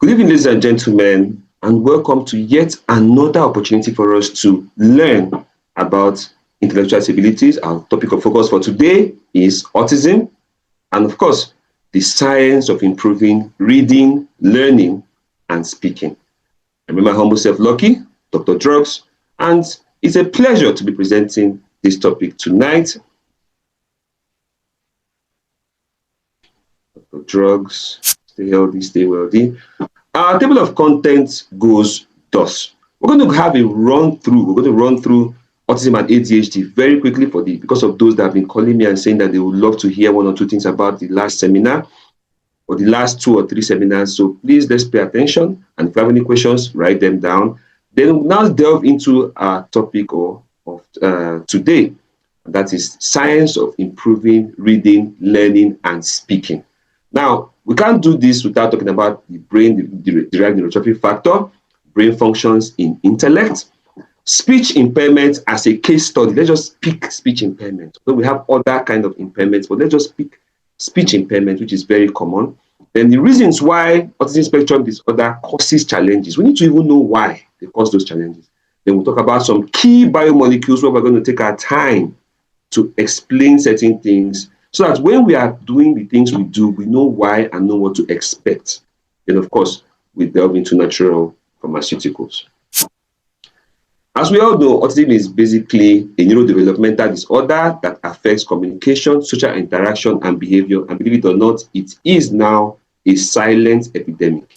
Good evening, ladies and gentlemen, and welcome to yet another opportunity for us to learn about intellectual disabilities. Our topic of focus for today is autism, and of course, the science of improving reading, learning, and speaking. I remember my humble self, Lucky, Dr. Drugs, and it's a pleasure to be presenting this topic tonight. Dr. Drugs, stay healthy, stay wealthy. Our table of contents goes thus. We're going to have a run through. We're going to run through autism and ADHD very quickly because of those that have been calling me and saying that they would love to hear one or two things about the last seminar or the last 2 or 3 seminars. So please, let's pay attention. And if you have any questions, write them down. Then we'll now delve into our topic of today. That is science of improving reading, learning, and speaking. Now, we can't do this without talking about the brain-derived neurotrophic factor, brain functions in intellect, speech impairment as a case study. Let's just pick speech impairment. So we have other kind of impairments, but let's just pick speech impairment, which is very common. Then the reasons why autism spectrum disorder causes challenges. We need to even know why they cause those challenges. Then we'll talk about some key biomolecules where we're going to take our time to explain certain things, so that when we are doing the things we do, we know why and know what to expect. Then, of course, we delve into natural pharmaceuticals. As we all know, autism is basically a neurodevelopmental disorder that affects communication, social interaction, and behavior. And believe it or not, it is now a silent epidemic.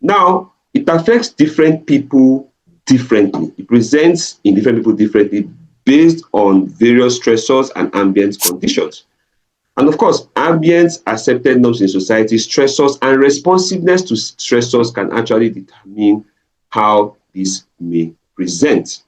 Now, it affects different people differently. It presents in different people differently, based on various stressors and ambient conditions. And of course, ambient accepted norms in society, stressors, and responsiveness to stressors can actually determine how this may present.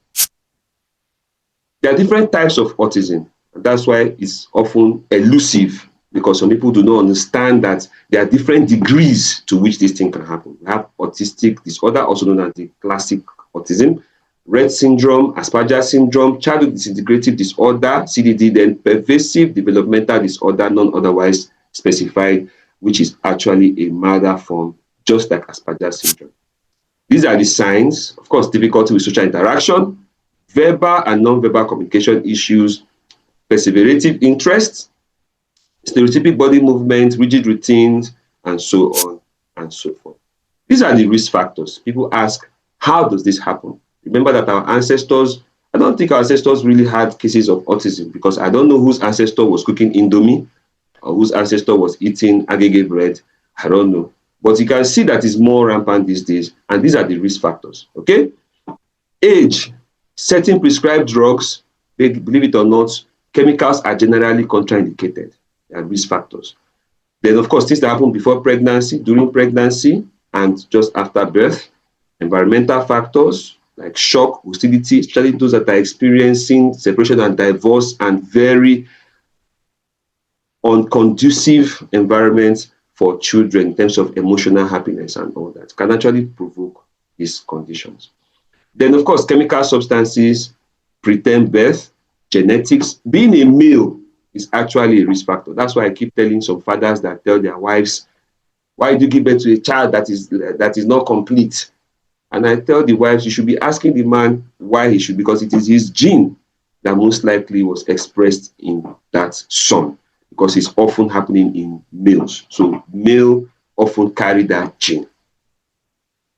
There are different types of autism, and that's why it's often elusive, because some people do not understand that there are different degrees to which this thing can happen. We have autistic disorder, also known as the classic autism, Rett syndrome, Asperger's syndrome, childhood disintegrative disorder, CDD, then pervasive developmental disorder, non otherwise specified, which is actually a milder form, just like Asperger's syndrome. These are the signs. Of course, difficulty with social interaction, verbal and non-verbal communication issues, perseverative interest, stereotypic body movement, rigid routines, and so on and so forth. These are the risk factors. People ask, how does this happen? Remember that our ancestors, I don't think our ancestors really had cases of autism, because I don't know whose ancestor was cooking Indomie or whose ancestor was eating agege bread. I don't know. But you can see that it's more rampant these days. And these are the risk factors. Okay? Age, certain prescribed drugs, believe it or not, chemicals are generally contraindicated. They are risk factors. Then, of course, things that happen before pregnancy, during pregnancy, and just after birth. Environmental factors like shock, hostility, especially those that are experiencing separation and divorce and very unconducive environments for children in terms of emotional happiness and all that can actually provoke these conditions. Then, of course, chemical substances, preterm birth, genetics. Being a male is actually a risk factor. That's why I keep telling some fathers that tell their wives, why do you give birth to a child that is not complete? And I tell the wives, you should be asking the man why he should, because it is his gene that most likely was expressed in that son, because it's often happening in males. So male often carry that gene.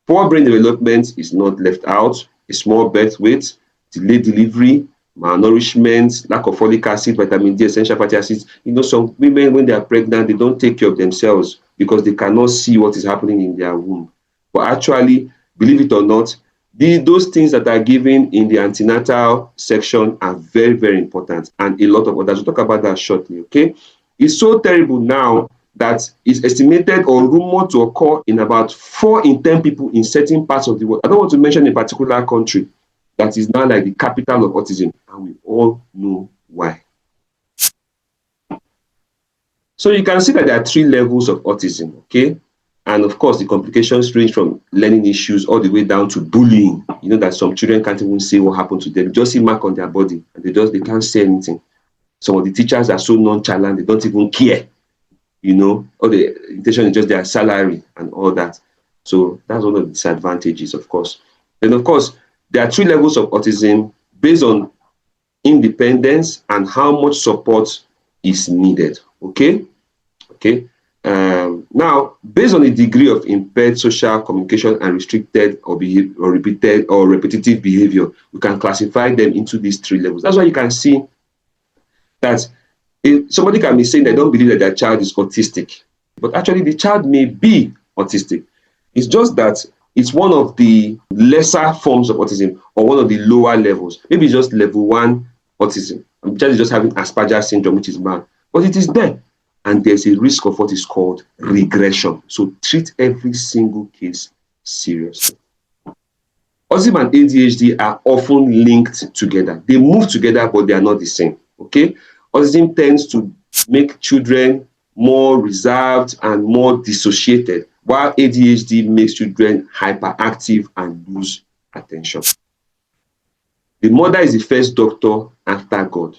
Poor brain development is not left out. A small birth weight, delayed delivery, malnourishment, lack of folic acid, vitamin D, essential fatty acids. You know, some women, when they are pregnant, they don't take care of themselves because they cannot see what is happening in their womb. But actually, believe it or not, those things that are given in the antenatal section are very, very important, and a lot of others. We'll talk about that shortly, okay? It's so terrible now that it's estimated or rumored to occur in about 4 in 10 people in certain parts of the world. I don't want to mention a particular country that is now like the capital of autism, and we all know why. So you can see that there are 3 levels of autism, okay? And of course, the complications range from learning issues all the way down to bullying. You know that some children can't even say what happened to them. They just see mark on their body and they can't say anything. Some of the teachers are so nonchalant, they don't even care. all the intention is just their salary and all that. So that's one of the disadvantages, of course. And of course, there are three levels of autism based on independence and how much support is needed. Okay. Now, based on the degree of impaired social communication and restricted or repeated or repetitive behavior, we can classify them into these three levels. That's why you can see that if somebody can be saying they don't believe that their child is autistic, but actually the child may be autistic. It's just that it's one of the lesser forms of autism or one of the lower levels. Maybe it's just level 1 autism. The child is just having Asperger's syndrome, which is bad, but it is there. And there's a risk of what is called regression. So treat every single case seriously. Autism and ADHD are often linked together. They move together, but they are not the same. Okay? Autism tends to make children more reserved and more dissociated, while ADHD makes children hyperactive and lose attention. The mother is the first doctor after God.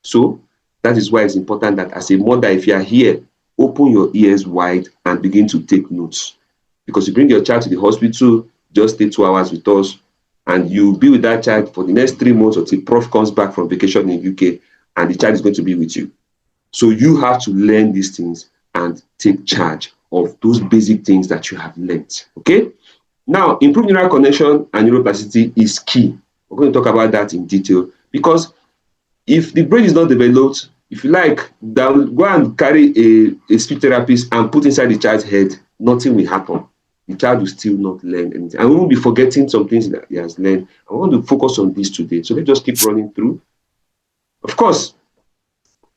So that is why it's important that as a mother, if you are here, open your ears wide and begin to take notes. Because you bring your child to the hospital, just stay 2 hours with us, and you'll be with that child for the next 3 months until Prof comes back from vacation in UK, and the child is going to be with you. So you have to learn these things and take charge of those basic things that you have learned. Okay? Now, improved neural connection and neuroplasticity is key. We're going to talk about that in detail, because if the brain is not developed, if you like, go and carry a speech therapist and put inside the child's head, nothing will happen. The child will still not learn anything. And we will be forgetting some things that he has learned. I want to focus on this today. So let's just keep running through. Of course,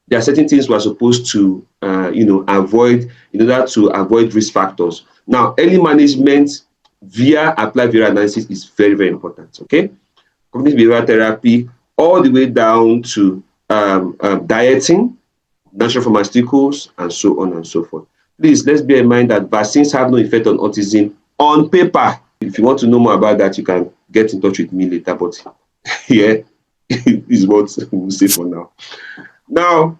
there are certain things we are supposed to avoid in order to avoid risk factors. Now, early management via applied behavioral analysis is very, very important. Okay? Cognitive behavioral therapy, all the way down to dieting, natural pharmaceuticals, and so on and so forth. Please, let's bear in mind that vaccines have no effect on autism on paper. If you want to know more about that, you can get in touch with me later. But here is what we'll say for now. Now,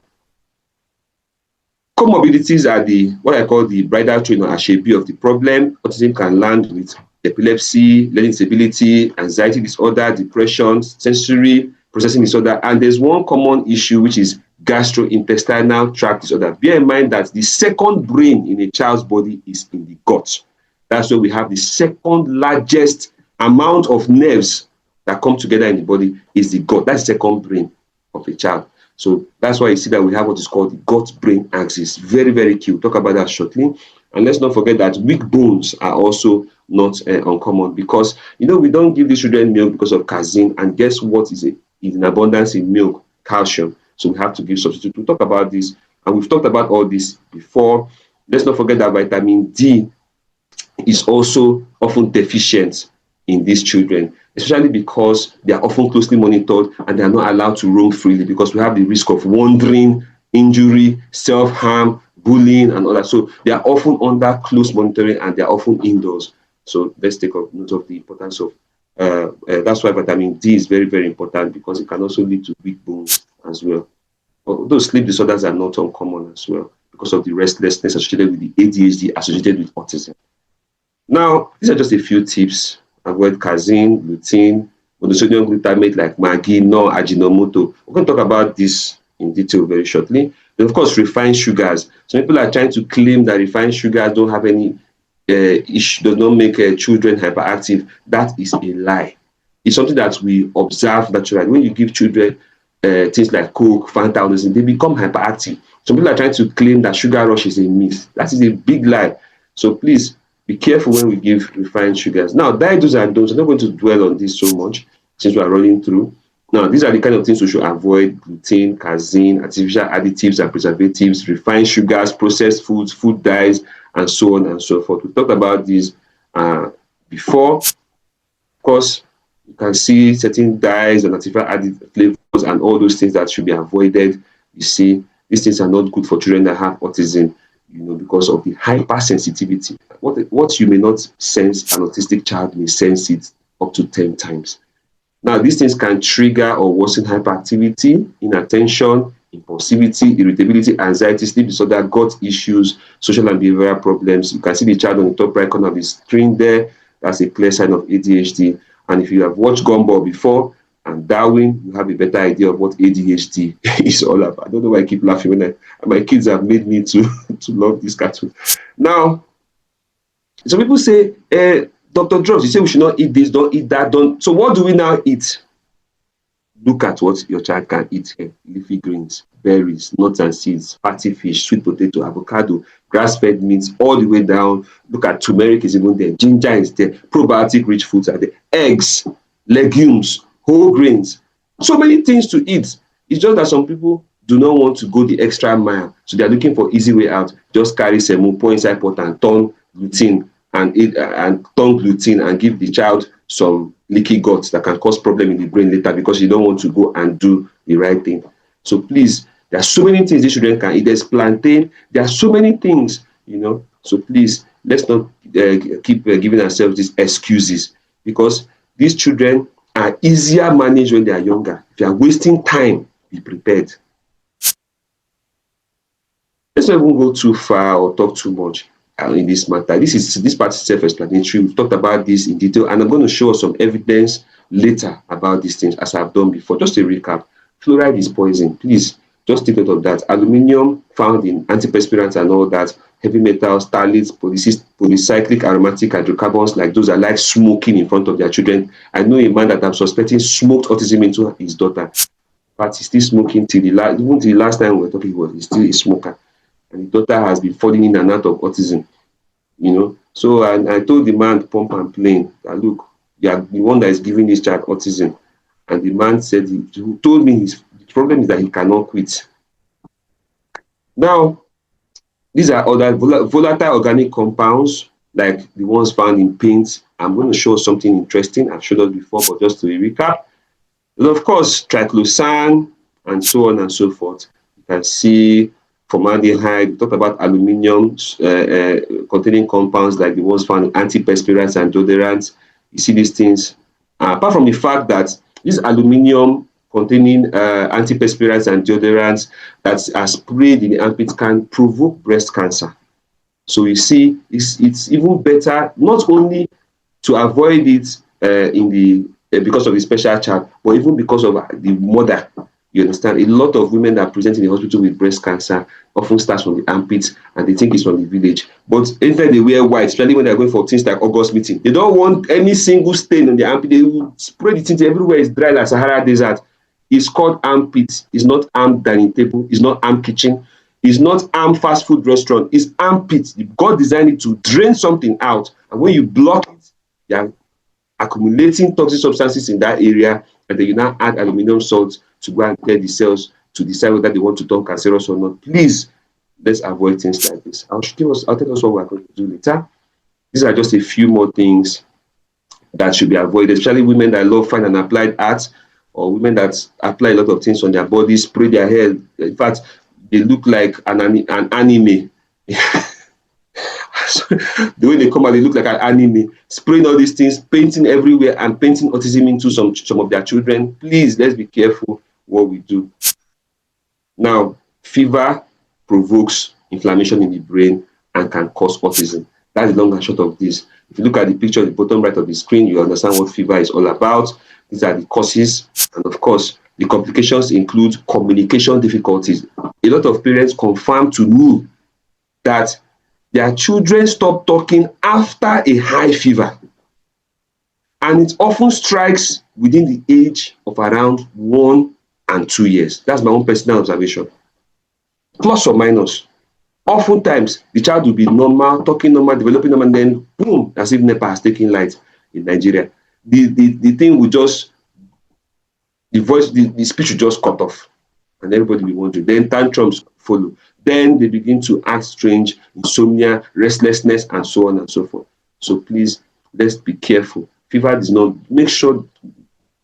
comorbidities are what I call the bridal train or achebi of the problem. Autism can land with epilepsy, learning disability, anxiety disorder, depression, sensory processing disorder, and there's one common issue, which is gastrointestinal tract disorder. Bear in mind that the second brain in a child's body is in the gut. That's where we have the second largest amount of nerves that come together in the body is the gut. That's the second brain of a child. So that's why you see that we have what is called the gut-brain axis. Very, very key. We'll talk about that shortly. And let's not forget that weak bones are also not uncommon, because, we don't give these children milk because of casein. And guess what is in abundance in milk? Calcium. So we have to give substitute. We'll talk about this. And we've talked about all this before. Let's not forget that vitamin D is also often deficient in these children, especially because they are often closely monitored and they are not allowed to roam freely, because we have the risk of wandering, injury, self-harm, bullying, and all that. So they are often under close monitoring and they are often indoors. So let's take note of the importance of that's why vitamin D is very, very important, because it can also lead to weak bones as well. Although sleep disorders are not uncommon as well, because of the restlessness associated with the ADHD associated with autism. Now, these are just a few tips. Avoid casein, gluten, monosodium glutamate like Maggi, no Ajinomoto. We're going to talk about this in detail very shortly. Then, of course, refined sugars. Some people are trying to claim that refined sugars don't have any issue, does not make children hyperactive. That is a lie. It's something that we observe naturally. When you give children things like Coke, Fanta, they become hyperactive. Some people are trying to claim that sugar rush is a myth. That is a big lie. So please be careful when we give refined sugars. Now, diet do's and don'ts. I'm not going to dwell on this so much since we are running through. Now, these are the kind of things we should avoid: gluten, casein, artificial additives and preservatives, refined sugars, processed foods, food dyes, and so on and so forth. We talked about these before. Of course, you can see certain dyes and artificial added flavors and all those things that should be avoided. You see, these things are not good for children that have autism, because of the hypersensitivity. What you may not sense, an autistic child may sense it up to 10 times. Now, these things can trigger or worsen hyperactivity, inattention, impulsivity, irritability, anxiety, sleep disorder, gut issues, social and behavioral problems. You can see the child on the top right corner of the screen there. That's a clear sign of ADHD. And if you have watched Gumball before and Darwin, you have a better idea of what ADHD is all about. I don't know why I keep laughing when my kids have made me to love this cartoon. Now, some people say, Dr. Drugs, you say we should not eat this, don't eat that, don't. So what do we now eat? Look at what your child can eat here. Leafy greens, berries, nuts and seeds, fatty fish, sweet potato, avocado, grass-fed meats, all the way down. Look at turmeric is even there, ginger is there, probiotic rich foods are there, eggs, legumes, whole grains. So many things to eat. It's just that some people do not want to go the extra mile. So they're looking for easy way out. Just carry semo, pour inside pot and turn gluten and give the child some leaky guts that can cause problem in the brain later because you don't want to go and do the right thing. So please, there are so many things these children can eat. There's plantain. There are so many things, So please, let's not keep giving ourselves these excuses because these children are easier managed when they are younger. If you are wasting time, be prepared. Let's not even go too far or talk too much in this matter. This part is self-explanatory. We've talked about this in detail, and I'm going to show us some evidence later about these things as I've done before. Just a recap: fluoride is poison. Please just take note of that. Aluminium found in antiperspirants and all that. Heavy metals, phthalates, polycyclic aromatic hydrocarbons, like those are like smoking in front of their children. I know a man that I'm suspecting smoked autism into his daughter, but he's still smoking till even till the last time we were talking about. He's still a smoker. And the daughter has been falling in and out of autism, So I told the man to pump and plain that, look, you are the one that is giving this child autism. And the man said, he told me his problem is that he cannot quit. Now, these are other volatile organic compounds, like the ones found in paint. I'm going to show something interesting. I've showed us before, but just to recap. And of course, triclosan and so on and so forth. You can see formaldehyde. We talked about aluminium containing compounds like the ones found in antiperspirants and deodorants. You see these things. Apart from the fact that this aluminium containing antiperspirants and deodorants that are sprayed in the armpit can provoke breast cancer. So you see, it's even better not only to avoid it because of the special child, but even because of the mother. You understand? A lot of women that present in the hospital with breast cancer often starts from the armpits and they think it's from the village. But anytime they wear white, especially when they're going for things like August meeting, they don't want any single stain on the armpit. They will spray the things everywhere. It's dry like Sahara Desert. It's called armpit. It's not arm dining table. It's not arm kitchen. It's not arm fast food restaurant. It's armpit. God designed it to drain something out. And when you block it, you're accumulating toxic substances in that area, and then you now add aluminum salt to go and clear the cells to decide whether they want to turn cancerous or not. Please, let's avoid things like this. I'll tell us what we're going to do later. These are just a few more things that should be avoided, especially women that love fine and applied art, or women that apply a lot of things on their bodies, spray their hair. In fact, they look like an anime. So, the way they come out, they look like an anime, spraying all these things, painting everywhere, and painting autism into some of their children. Please, let's be careful what we do. Now, fever provokes inflammation in the brain and can cause autism. That's the long and short of this. If you look at the picture at the bottom right of the screen, you understand what fever is all about. These are the causes, and of course, the complications include communication difficulties. A lot of parents confirm to me that their children stop talking after a high fever, and it often strikes within the age of around 1 and 2 years. That's my own personal observation. Plus or minus. Oftentimes, the child will be normal, talking normal, developing normal, and then boom, as if NEPA has taken light in Nigeria. The thing will just, the speech will just cut off, and everybody will be wondering. Then tantrums follow. Then they begin to act strange, insomnia, restlessness, and so on and so forth. So please, let's be careful. Fever does not, make sure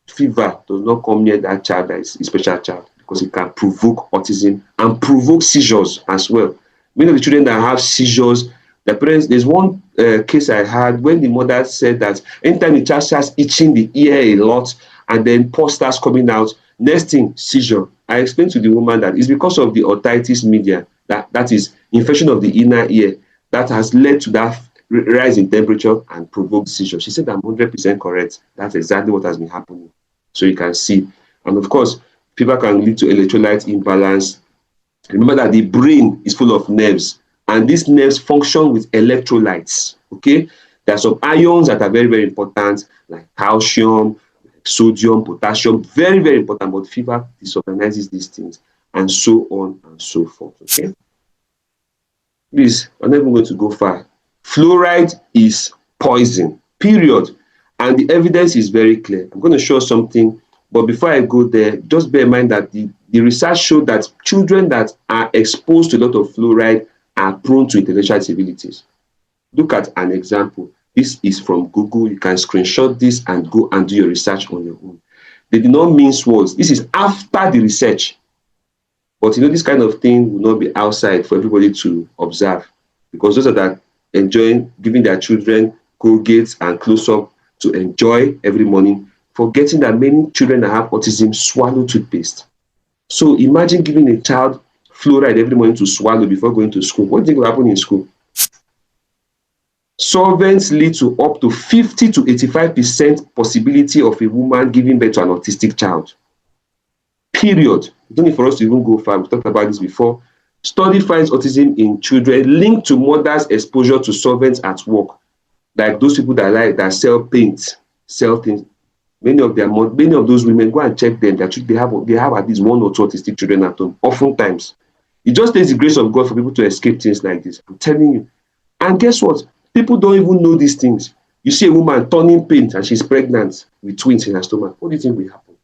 fever does not come near that child that is a special child, because it can provoke autism and provoke seizures as well. Many of the children that have seizures, the parents, there's one case I had when the mother said that anytime the child starts itching the ear a lot and then pus starts coming out, next thing, seizure. I explained to the woman that it's because of the otitis media, that is infection of the inner ear, that has led to that rise in temperature and provoked seizure. She said I'm 100% correct. That's exactly what has been happening. So you can see. And of course, fever can lead to electrolyte imbalance. Remember that the brain is full of nerves, and these nerves function with electrolytes. Okay, there are some ions that are very, very important, like calcium, sodium, potassium, very, very important, but fever disorganizes these things, and so on and so forth. Okay, please, I'm not even going to go far. Fluoride is poison, period. And the evidence is very clear. I'm going to show something, but before I go there, just bear in mind that the research showed that children that are exposed to a lot of fluoride are prone to intellectual disabilities. Look at an example. This is from Google. You can screenshot this and go and do your research on your own. They did not mince words. This is after the research. But you know, this kind of thing will not be outside for everybody to observe, because those that are enjoying giving their children Colgate and close-up to enjoy every morning, forgetting that many children that have autism swallow toothpaste. So imagine giving a child fluoride every morning to swallow before going to school. What do you think will happen in school? Solvents lead to up to 50 to 85% possibility of a woman giving birth to an autistic child. Period. You don't need for us to even go far. We've talked about this before. Study finds autism in children linked to mothers' exposure to solvents at work. Like those people that sell paint, sell things. Many of those women, go and check them. They have at least one or two autistic children at home. Oftentimes, it just takes the grace of God for people to escape things like this. I'm telling you. And guess what? People don't even know these things. You see a woman turning paint and she's pregnant with twins in her stomach. What do you think will happen?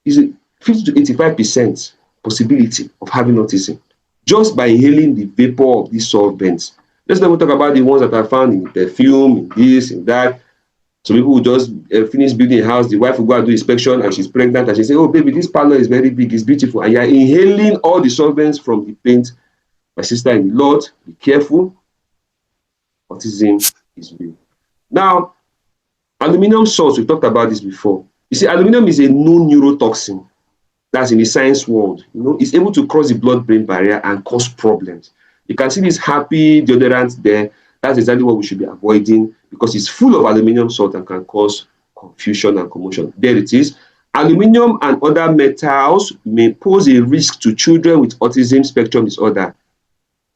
Is it 50 to 85% possibility of having autism just by inhaling the vapor of these solvents? Let's not talk about the ones that are found in perfume, in this, in that. So people will just finish building a house. The wife will go and do inspection and she's pregnant and she say, "Oh, baby, this parlor is very big, it's beautiful." And you're inhaling all the solvents from the paint. My sister in the Lord, be careful. Autism is real. Now, aluminum salts, we talked about this before. You see, aluminum is a known neurotoxin. That's in the science world. You know, it's able to cross the blood-brain barrier and cause problems. You can see this happy deodorant there. That's exactly what we should be avoiding, because it's full of aluminum salt and can cause confusion and commotion. There it is. Aluminum and other metals may pose a risk to children with autism spectrum disorder.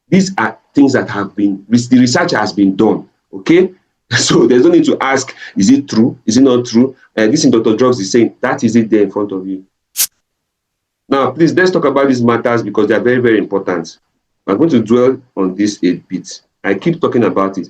These are things that have been, the research has been done, okay? So there's no need to ask, is it true? Is it not true? This in Dr. Drugs is saying, that is it there in front of you. Now, please, let's talk about these matters because they are very, very important. I'm going to dwell on this a bit. I keep talking about it.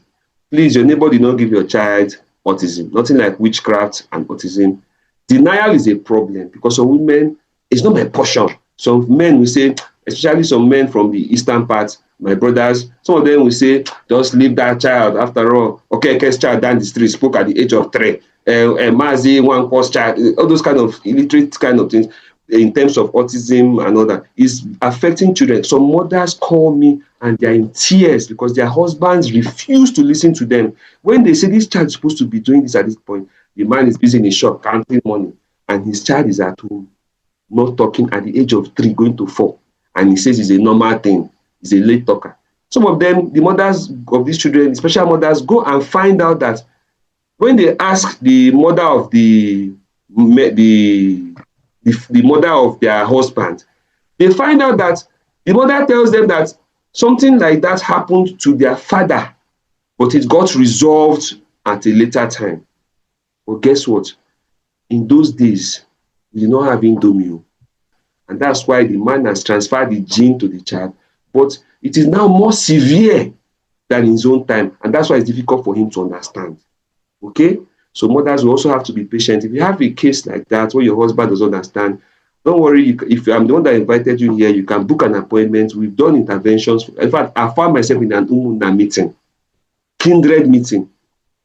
Please, your neighbor did not give your child autism. Nothing like witchcraft and autism. Denial is a problem because some women, it's not my portion. Some men will say, especially some men from the eastern part, my brothers, some of them will say, just leave that child. After all, okay, child down the street spoke at the age of 3. Mazi, one course child, all those kind of illiterate kind of things in terms of autism and all that is affecting children. Some mothers call me and they're in tears because their husbands refuse to listen to them. When they say this child is supposed to be doing this at this point, the man is busy in his shop counting money and his child is at home, not talking at the age of 3, going to 4. And he says it's a normal thing. He's a late talker. Some of them, the mothers of these children, especially mothers, go and find out that when they ask the mother of the mother of their husband, they find out that the mother tells them that something like that happened to their father, but it got resolved at a later time. But guess what? In those days, we did not have Indomie. And that's why the man has transferred the gene to the child. But it is now more severe than in his own time. And that's why it's difficult for him to understand. Okay? So mothers will also have to be patient. If you have a case like that where your husband doesn't understand, don't worry. If I'm the one that invited you here, you can book an appointment. We've done interventions. In fact, I found myself in an Umuna meeting, kindred meeting,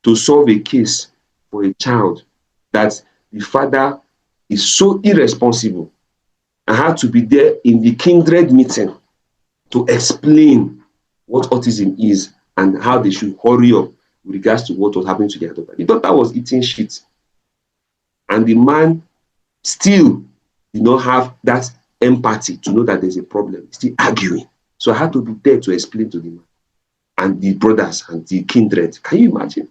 to solve a case for a child that the father is so irresponsible. I had to be there in the kindred meeting to explain what autism is and how they should hurry up with regards to what was happening to their daughter. The daughter was eating shit. And the man still did not have that empathy to know that there's a problem. He's still arguing. So I had to be there to explain to the man and the brothers and the kindred. Can you imagine?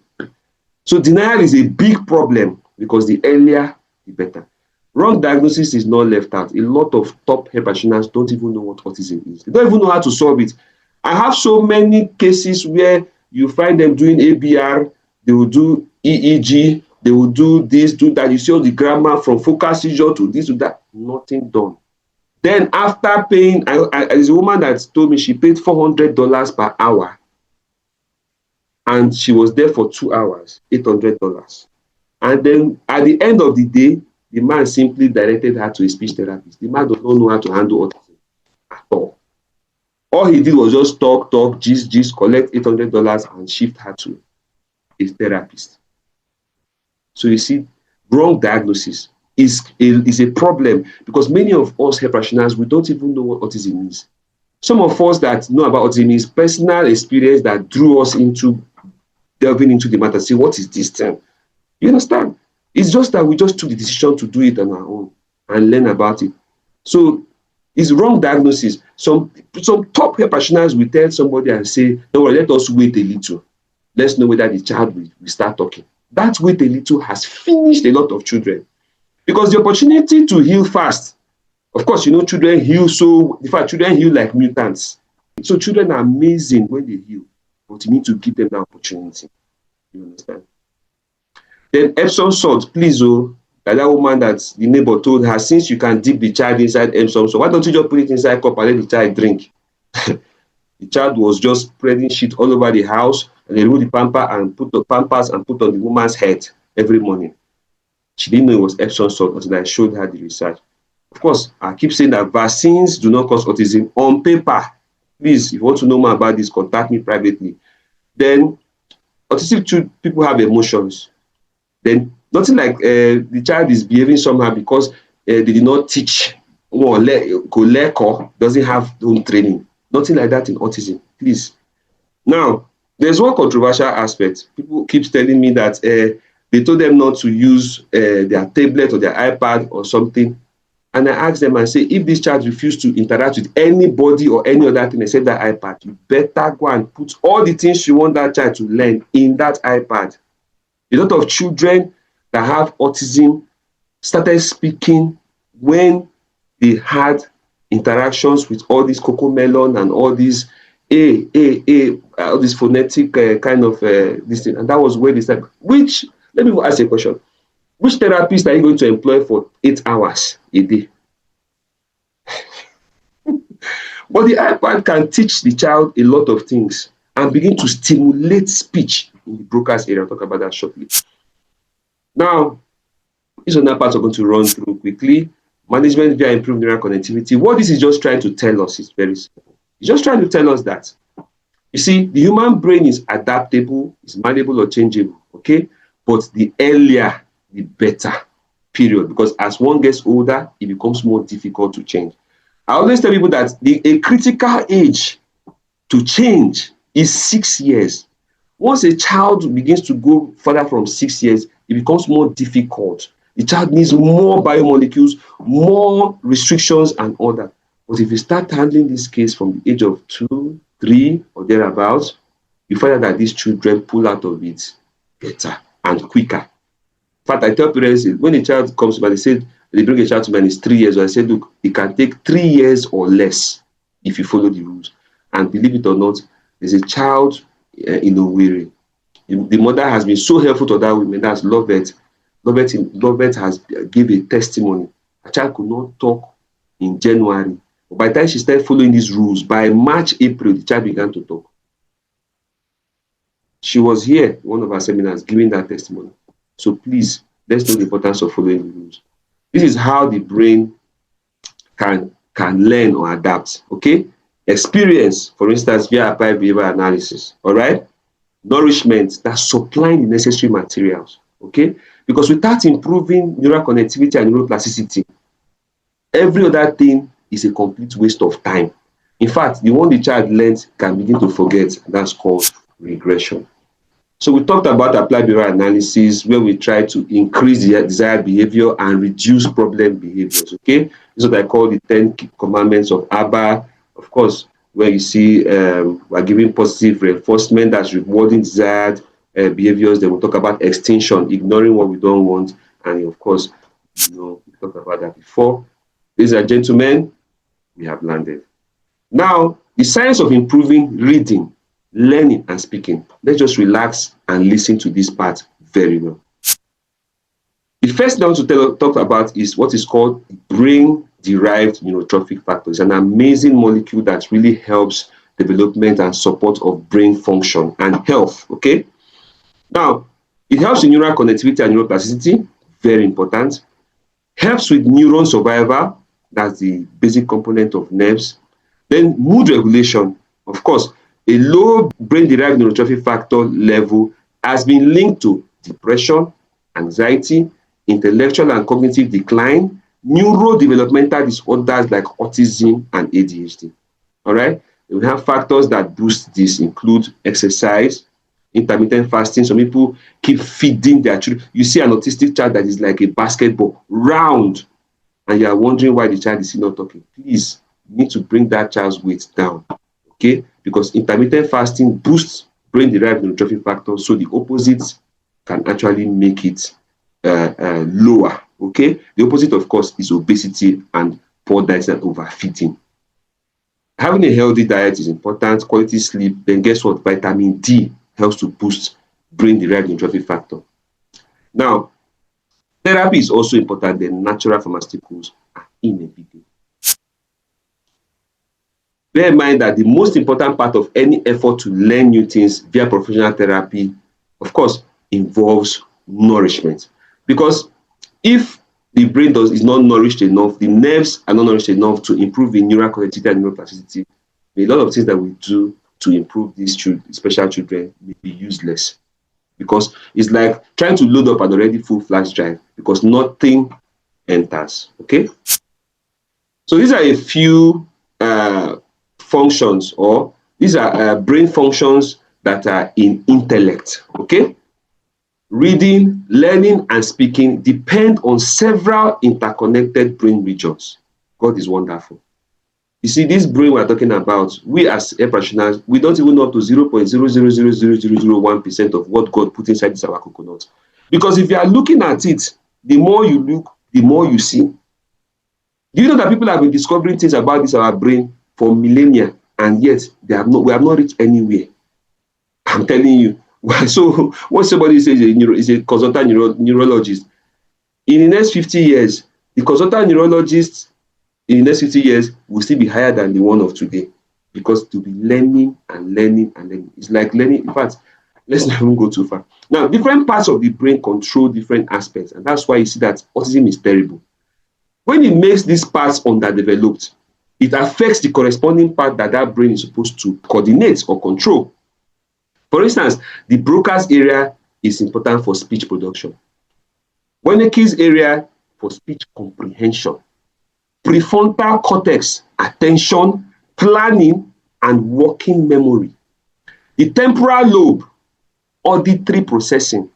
So denial is a big problem because the earlier, the better. Wrong diagnosis is not left out. A lot of top health practitioners don't even know what autism is. They don't even know how to solve it. I have so many cases where you find them doing ABR, they will do EEG, they will do this, do that. You see all the grammar from focal seizure to this to that. Nothing done. Then after paying, there's a woman that told me she paid $400 per hour and she was there for 2 hours, $800. And then at the end of the day, the man simply directed her to a speech therapist. The man does not know how to handle autism at all. All he did was just talk, gist, collect $800 and shift her to a therapist. So you see, wrong diagnosis is a problem because many of us health practitioners, we don't even know what autism is. Some of us that know about autism is personal experience that drew us into delving into the matter, say, what is this thing? You understand? It's just that we just took the decision to do it on our own and learn about it. So it's wrong diagnosis. Some top health practitioners will tell somebody and say, no, let us wait a little. Let's know whether the child will start talking. That wait a little has finished a lot of children. Because the opportunity to heal fast, of course, you know, children heal in fact, children heal like mutants. So children are amazing when they heal, but you need to give them that opportunity. You understand? Then Epsom salt, please, like that woman that the neighbor told her, since you can dip the child inside Epsom salt, why don't you just put it inside a cup and let the child drink? The child was just spreading shit all over the house, and they remove the pamper and put the pampers and put on the woman's head every morning. She didn't know it was Epsom salt until I showed her the research. Of course, I keep saying that vaccines do not cause autism on paper. Please, if you want to know more about this, contact me privately. Then, autistic people have emotions. Then, nothing like the child is behaving somehow because they did not teach or doesn't have home training. Nothing like that in autism, please. Now, there's one controversial aspect. People keep telling me that they told them not to use their tablet or their iPad or something. And I asked them and say, if this child refuses to interact with anybody or any other thing except that iPad, you better go and put all the things you want that child to learn in that iPad. A lot of children that have autism started speaking when they had interactions with all these cocomelon and all these all this phonetic kind of this thing. And that was where they started. Let me ask you a question. Which therapist are you going to employ for 8 hours a day? But the iPad can teach the child a lot of things and begin to stimulate speech in the Broca's area. I'll talk about that shortly. Now, this is another part we're going to run through quickly. Management via improved neural connectivity. What this is just trying to tell us is very simple. It's just trying to tell us that, you see, the human brain is adaptable, is malleable or changeable, okay? But the earlier, the better, period. Because as one gets older, it becomes more difficult to change. I always tell people that a critical age to change is 6 years. Once a child begins to go further from 6 years, it becomes more difficult. The child needs more biomolecules, more restrictions and all that. But if you start handling this case from the age of 2, 3 or thereabouts, you find out that these children pull out of it better and quicker. In fact, I tell parents, when a child comes to me, they bring a child to me and it's 3 years old, I say, look, it can take 3 years or less if you follow the rules. And believe it or not, there's a child in Owerri. The mother has been so helpful to that woman. That's Lovett. Lovett has given a testimony. A child could not talk in January. But by the time she started following these rules, by March, April, the child began to talk. She was here in one of our seminars giving that testimony. So please, let's know the importance of following the rules. This is how the brain can learn or adapt, okay? Experience, for instance, via applied behavior analysis, all right? Nourishment, that's supplying the necessary materials, okay? Because without improving neural connectivity and neuroplasticity, every other thing is a complete waste of time. In fact, the one the child learns can begin to forget, and that's called regression. So we talked about applied behavioral analysis, where we try to increase the desired behavior and reduce problem behaviors. Okay, this is what I call the 10 commandments of ABBA. Of course, where you see we're giving positive reinforcement that's rewarding desired behaviors. Then we'll talk about extinction, ignoring what we don't want. And of course, we talked about that before. Ladies and gentlemen, we have landed. Now, the science of improving reading, learning, and speaking. Let's just relax and listen to this part very well. The first thing I want to talk about is what is called brain-derived neurotrophic factor. It's an amazing molecule that really helps development and support of brain function and health. Okay. Now, it helps in neural connectivity and neuroplasticity, very important. Helps with neuron survival, that's the basic component of nerves. Then mood regulation. Of course, a low brain-derived neurotrophic factor level has been linked to depression, anxiety, intellectual and cognitive decline, neurodevelopmental disorders like autism and ADHD. All right? We have factors that boost this include exercise, intermittent fasting. Some people keep feeding their children. You see an autistic child that is like a basketball, round, and you are wondering why the child is not talking. Please, you need to bring that child's weight down, okay? Because intermittent fasting boosts brain-derived neurotrophic factors, so the opposites can actually make it lower, okay? The opposite, of course, is obesity and poor diet and overfeeding. Having a healthy diet is important, quality sleep, then guess what? Vitamin D helps to boost brain-derived neurotrophic factor. Now, therapy is also important, then natural pharmaceuticals are in a big way. Bear in mind that the most important part of any effort to learn new things via professional therapy, of course, involves nourishment. Because if the brain is not nourished enough, the nerves are not nourished enough to improve the neural connectivity and neuroplasticity, a lot of things that we do to improve these special children may be useless. Because it's like trying to load up an already full flash drive because nothing enters. Okay? So these are a few functions, or these are brain functions that are in intellect. Okay? Reading, learning, and speaking depend on several interconnected brain regions. God is wonderful. You see, this brain we're talking about, we as health practitioners, we don't even know up to 0.0000001% of what God put inside this our coconut. Because if you are looking at it, the more you look, the more you see. Do you know that people have been discovering things about this our brain for millennia, and yet we have not reached anywhere? I'm telling you. So what somebody says is a consultant neurologist. In the next 50 years, the consultant neurologist in the next 50 years will still be higher than the one of today, because to be learning and learning and learning. It's like learning. In fact, let's not even go too far. Now, different parts of the brain control different aspects, and that's why you see that autism is terrible. When it makes these parts underdeveloped, it affects the corresponding part that brain is supposed to coordinate or control. For instance, the Broca's area is important for speech production. Wernicke's area for speech comprehension. Prefrontal cortex, attention, planning, and working memory. The temporal lobe, auditory processing.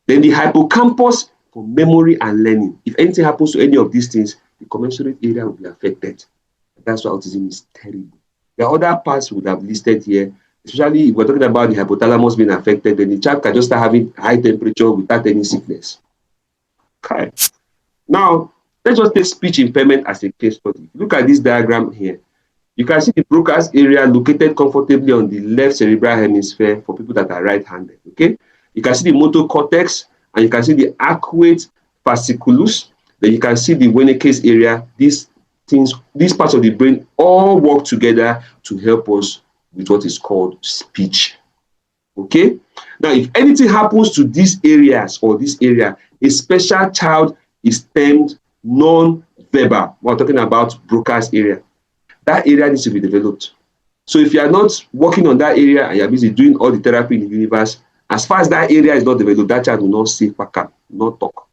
Then the hippocampus for memory and learning. If anything happens to any of these things, the commensurate area will be affected. That's why autism is terrible. There are other parts we would have listed here, especially if we're talking about the hypothalamus being affected, then the child can just start having high temperature without any sickness. Okay. Now, let's just take speech impairment as a case study. Look at this diagram here. You can see the Broca's area located comfortably on the left cerebral hemisphere for people that are right-handed. Okay. You can see the motor cortex, and you can see the arcuate fasciculus. Then you can see the Wernicke's area. These parts of the brain all work together to help us with what is called speech. Okay. Now, if anything happens to these areas or this area, a special child is termed non-verbal. We're talking about Broca's area. That area needs to be developed. So if you are not working on that area and you're busy doing all the therapy in the universe, as far as that area is not developed, that child will not say paka, not talk.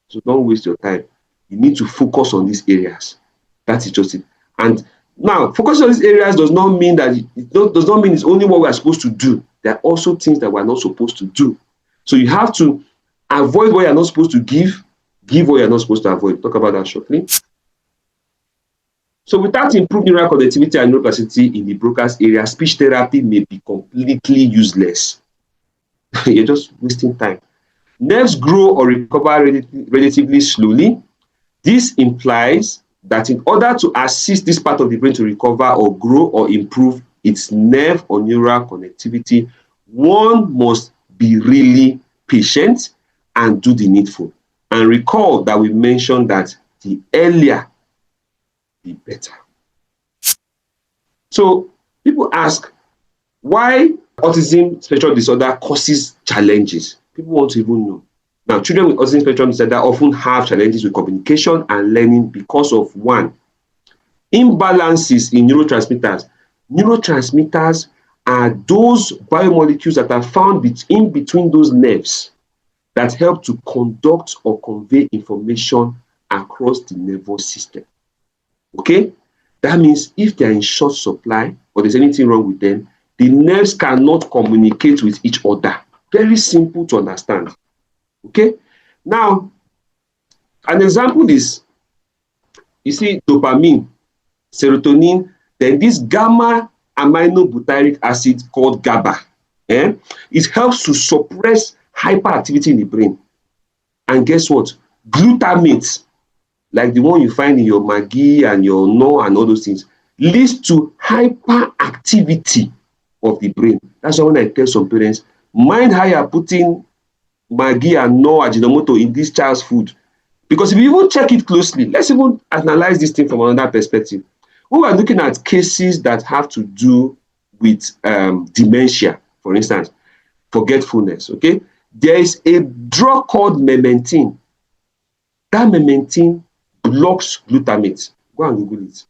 So don't waste your time. You need to focus on these areas. That is just it. And Now, focusing on these areas does not mean that does not mean it's only what we are supposed to do. There are also things that we are not supposed to do. So you have to avoid what you're not supposed to give what you're not supposed to avoid. Talk about that shortly. So without improved neural connectivity and neuroplasticity in the broca's area, speech therapy may be completely useless. You're just wasting time. Nerves grow or recover relatively slowly. This implies that in order to assist this part of the brain to recover or grow or improve its nerve or neural connectivity, one must be really patient and do the needful. And recall that we mentioned that the earlier, the better. So people ask, why autism spectrum disorder causes challenges? People want to even know. Now, children with autism spectrum disorder often have challenges with communication and learning because of one, imbalances in neurotransmitters. Neurotransmitters are those biomolecules that are found in between those nerves that help to conduct or convey information across the nervous system. Okay? That means if they are in short supply or there's anything wrong with them, the nerves cannot communicate with each other. Very simple to understand. Okay? Now, an example is, you see, dopamine, serotonin, then this gamma aminobutyric acid called GABA. It helps to suppress hyperactivity in the brain. And guess what? Glutamate, like the one you find in your Maggi and your no and all those things, leads to hyperactivity of the brain. That's why when I tell some parents, mind how you are putting Maggi and no Ajinomoto in this child's food. Because if you even check it closely, let's even analyze this thing from another perspective. We are looking at cases that have to do with dementia, for instance, forgetfulness, okay? There is a drug called memantine. That memantine blocks glutamate. Go and Google it.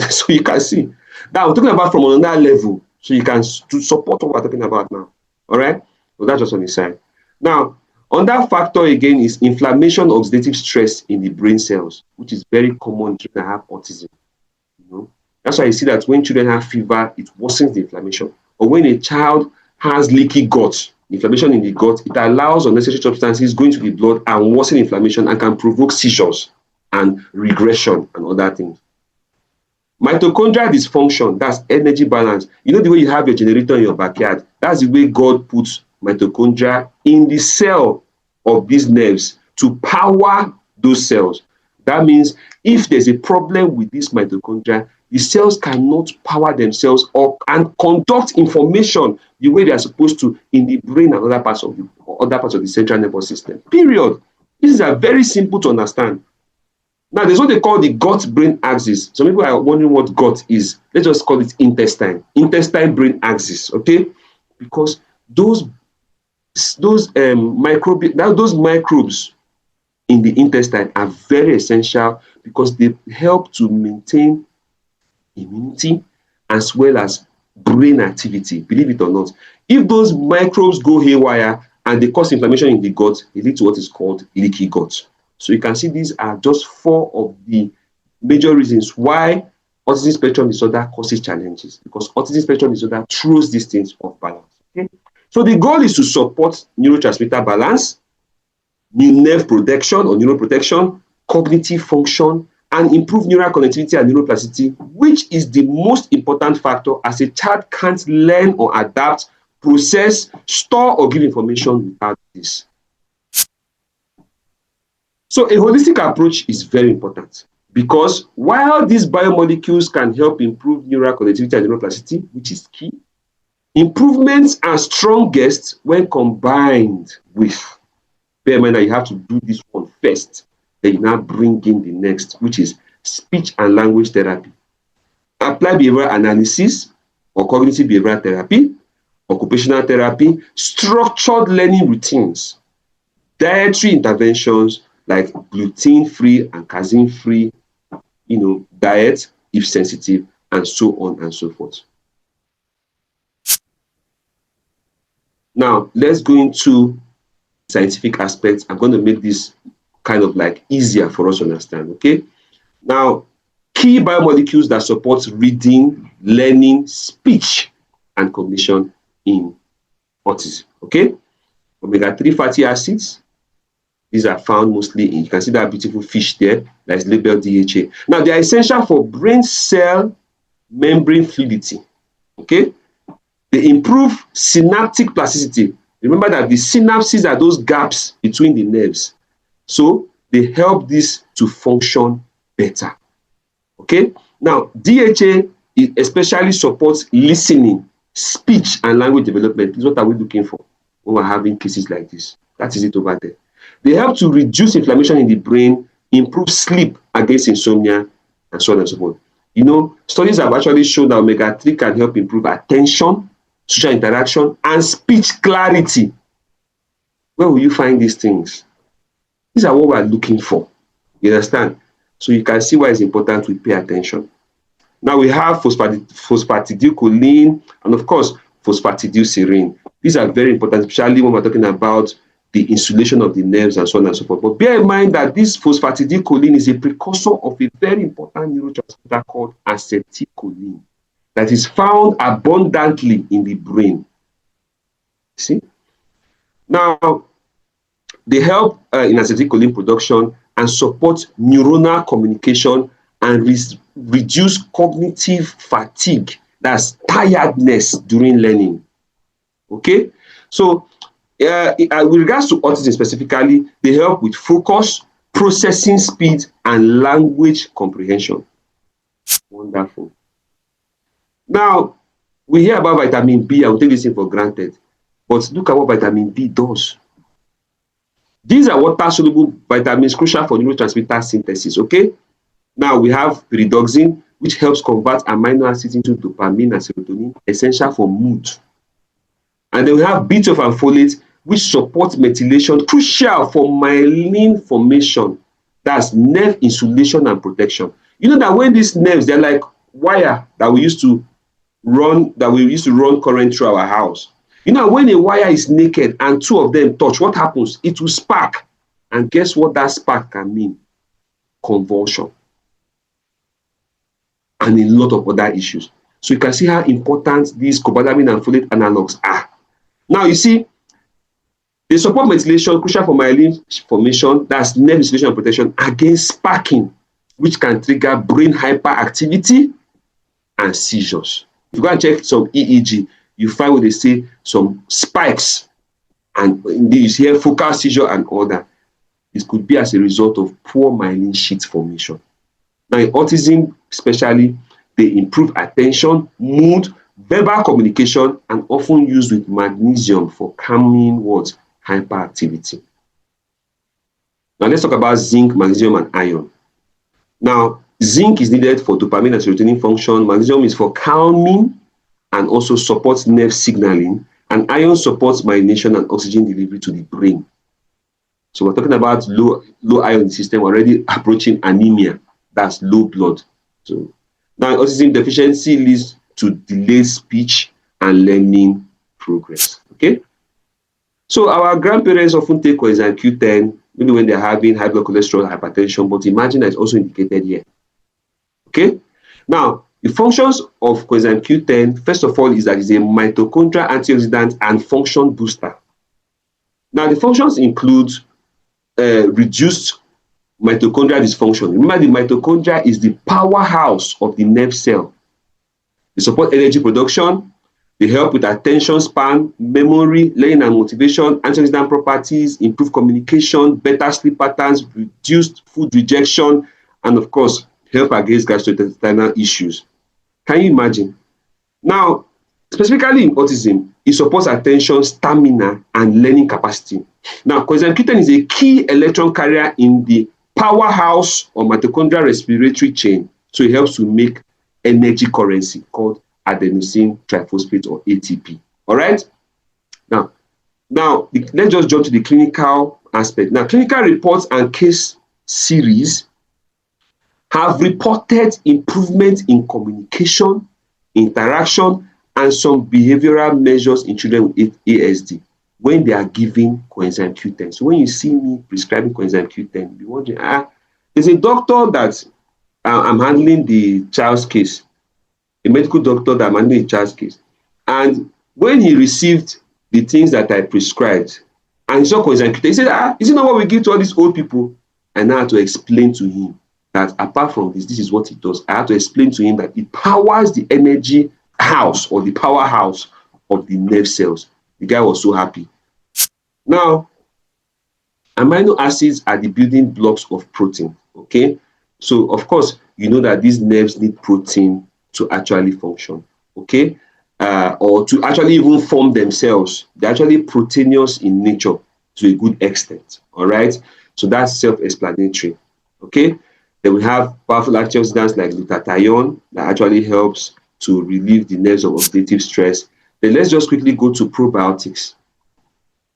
So you can see. Now, I'm talking about from another level, so you can support what we're talking about now. All right? So that's just on the side. Now, another factor again is inflammation, oxidative stress in the brain cells, which is very common in children that have autism. That's why you see that when children have fever, it worsens the inflammation. Or when a child has leaky gut, inflammation in the gut, it allows unnecessary substances going to the blood and worsen inflammation and can provoke seizures and regression and other things. Mitochondrial dysfunction, that's energy balance. You know the way you have your generator in your backyard? That's the way God puts mitochondria in the cell of these nerves to power those cells. That means if there's a problem with this mitochondria, the cells cannot power themselves up and conduct information the way they are supposed to in the brain and other parts of the central nervous system. Period. These are very simple to understand. Now, there's what they call the gut-brain axis. Some people are wondering what gut is. Let's just call it intestine. Intestine-brain axis, okay? Because those microbes in the intestine are very essential because they help to maintain immunity as well as brain activity, believe it or not. If those microbes go haywire and they cause inflammation in the gut, it leads to what is called leaky gut. So you can see these are just 4 of the major reasons why autism spectrum disorder causes challenges, because autism spectrum disorder throws these things off balance. Okay? So the goal is to support neurotransmitter balance, nerve protection or neuroprotection, cognitive function, and improve neural connectivity and neuroplasticity, which is the most important factor as a child can't learn or adapt, process, store, or give information without this. So a holistic approach is very important because while these biomolecules can help improve neural connectivity and neuroplasticity, which is key, improvements are strongest when combined with, bear in mind that you have to do this one first, then you now bring in the next, which is speech and language therapy. Applied behavioral analysis or cognitive behavioral therapy, occupational therapy, structured learning routines, dietary interventions like gluten-free and casein-free, diet if sensitive, and so on and so forth. Now, let's go into scientific aspects. I'm going to make this kind of like easier for us to understand, okay? Now, key biomolecules that support reading, learning, speech, and cognition in autism. Okay? Omega-3 fatty acids, these are found mostly in, you can see that beautiful fish there that is labeled DHA. Now, they are essential for brain cell membrane fluidity. Okay? They improve synaptic plasticity. Remember that the synapses are those gaps between the nerves. So they help this to function better. Okay? Now, DHA especially supports listening, speech, and language development. What are we looking for when we're having cases like this? That is it over there. They help to reduce inflammation in the brain, improve sleep against insomnia, and so on and so forth. You know, studies have actually shown that omega-3 can help improve attention, social interaction, and speech clarity. Where will you find these things? These are what we're looking for. You understand? So you can see why it's important we pay attention. Now we have phosphatidylcholine and, of course, phosphatidylserine. These are very important, especially when we're talking about the insulation of the nerves and so on and so forth. But bear in mind that this phosphatidylcholine is a precursor of a very important neurotransmitter called acetylcholine that is found abundantly in the brain. See? Now, they help in acetylcholine production and support neuronal communication and reduce cognitive fatigue, that's tiredness during learning. Okay? So, with regards to autism specifically, they help with focus, processing speed, and language comprehension. Wonderful. Now, we hear about vitamin B, and we take this thing for granted. But look at what vitamin B does. These are water-soluble vitamins crucial for neurotransmitter synthesis, okay? Now, we have pyridoxine, which helps convert amino acids into dopamine and serotonin, essential for mood. And then we have B12 and folate, which support methylation, crucial for myelin formation. That's nerve insulation and protection. You know that when these nerves, they're like wire that we used to run current through our house. You know, when a wire is naked and two of them touch, what happens? It will spark. And guess what that spark can mean? Convulsion. And a lot of other issues. So you can see how important these cobalamin and folate analogs are. Now, you see, they support methylation, crucial for myelin formation, that's nerve insulation and protection, against sparking, which can trigger brain hyperactivity and seizures. If you go and check some EEG, you find what they say, some spikes, and you hear focal seizure and all that. This could be as a result of poor myelin sheath formation. Now, in autism, especially, they improve attention, mood, verbal communication, and often used with magnesium for calming what? Hyperactivity. Now, let's talk about zinc, magnesium, and iron. Now, zinc is needed for dopamine and serotonin function. Magnesium is for calming and also supports nerve signaling. And iron supports myelination and oxygen delivery to the brain. So we're talking about low iron system, already approaching anemia. That's low blood. So now, autism deficiency leads to delayed speech and learning progress. Okay? So our grandparents often take coenzyme Q10, maybe when they're having high blood cholesterol, hypertension, but imagine that it's also indicated here. Okay? Now, the functions of coenzyme Q10, first of all, is that it's a mitochondrial antioxidant and function booster. Now, the functions include reduced mitochondrial dysfunction. Remember, the mitochondria is the powerhouse of the nerve cell. They support energy production. They help with attention span, memory, learning and motivation, antioxidant properties, improve communication, better sleep patterns, reduced food rejection, and of course, help against gastrointestinal issues. Can you imagine? Now, specifically in autism, it supports attention, stamina, and learning capacity. Now, coenzyme Q10 is a key electron carrier in the powerhouse or mitochondrial respiratory chain. So it helps to make energy currency called adenosine triphosphate or ATP. All right? Now, let's just jump to the clinical aspect. Now, clinical reports and case series have reported improvement in communication, interaction, and some behavioral measures in children with ASD when they are given coenzyme Q10. So when you see me prescribing coenzyme Q10, you'll be wondering, there's a doctor that I'm handling the child's case, a medical doctor that I'm handling the child's case. And when he received the things that I prescribed, and he saw consecutive, he said, is it not what we give to all these old people? And I had to explain to him that apart from this, this is what it does. I had to explain to him that it powers the energy house or the powerhouse of the nerve cells. The guy was so happy. Now, amino acids are the building blocks of protein, okay? So, of course, you know that these nerves need protein to actually function, okay? Or to actually even form themselves. They're actually proteinous in nature to a good extent, all right? So that's self-explanatory, okay? Then we have powerful antioxidants like glutathione that actually helps to relieve the nerves of oxidative stress. Then let's just quickly go to probiotics.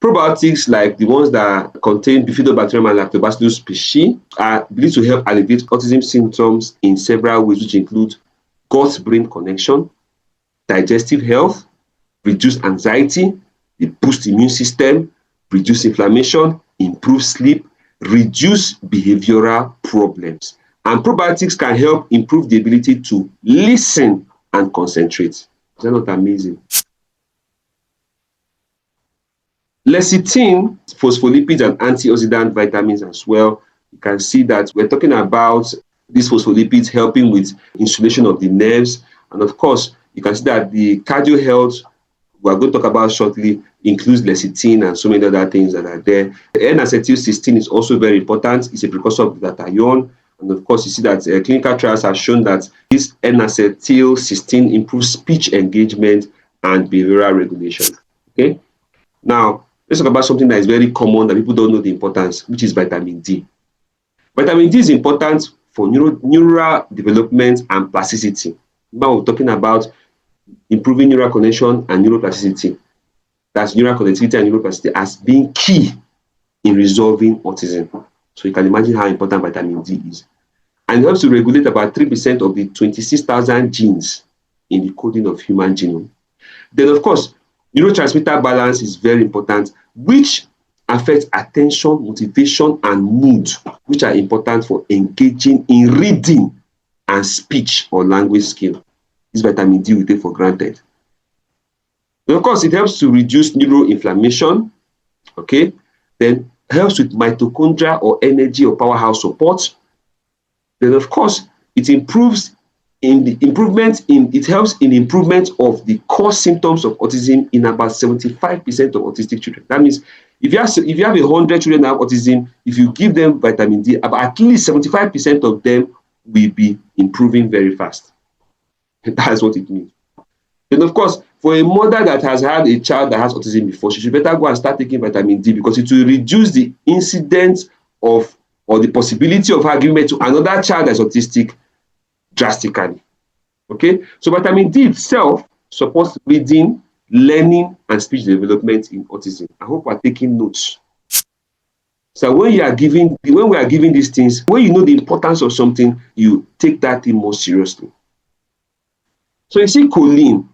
Probiotics, like the ones that contain bifidobacterium and lactobacillus species, are believed to help alleviate autism symptoms in several ways, which include gut-brain connection, digestive health, reduce anxiety, they boost immune system, reduce inflammation, improve sleep, reduce behavioral problems. And probiotics can help improve the ability to listen and concentrate. Is that not amazing? Lecithin, phospholipids, and antioxidant vitamins as well. You can see that we're talking about these phospholipids helping with insulation of the nerves. And of course, you can see that the cardio health we're going to talk about shortly includes lecithin and so many other things that are there. The N-acetylcysteine is also very important. It's a precursor of glutathione. And of course, you see that clinical trials have shown that this N-acetylcysteine improves speech engagement and behavioral regulation. Okay. Now, let's talk about something that is very common that people don't know the importance, which is vitamin D. Vitamin D is important for neural development and plasticity. Now we're talking about improving neural connection and neuroplasticity. That's neural connectivity and neuroplasticity as being key in resolving autism. So you can imagine how important vitamin D is. And it helps to regulate about 3% of the 26,000 genes in the coding of human genome. Then, of course, neurotransmitter balance is very important, which affects attention, motivation, and mood, which are important for engaging in reading and speech or language skill. This vitamin D we take for granted. And of course, it helps to reduce neuroinflammation, okay? Then helps with mitochondria or energy or powerhouse support. Then, of course, it improves it helps in improvement of the core symptoms of autism in about 75% of autistic children. That means if you have 100 children that have autism, if you give them vitamin D, about at least 75% of them will be improving very fast. That's what it means. Then, of course, for a mother that has had a child that has autism before, she should better go and start taking vitamin D because it will reduce the incidence of or the possibility of her giving birth to another child that's autistic drastically. Okay, so vitamin D itself supports reading, learning, and speech development in autism. I hope we're taking notes. So when we are giving these things, when you know the importance of something, you take that thing more seriously. So you see, choline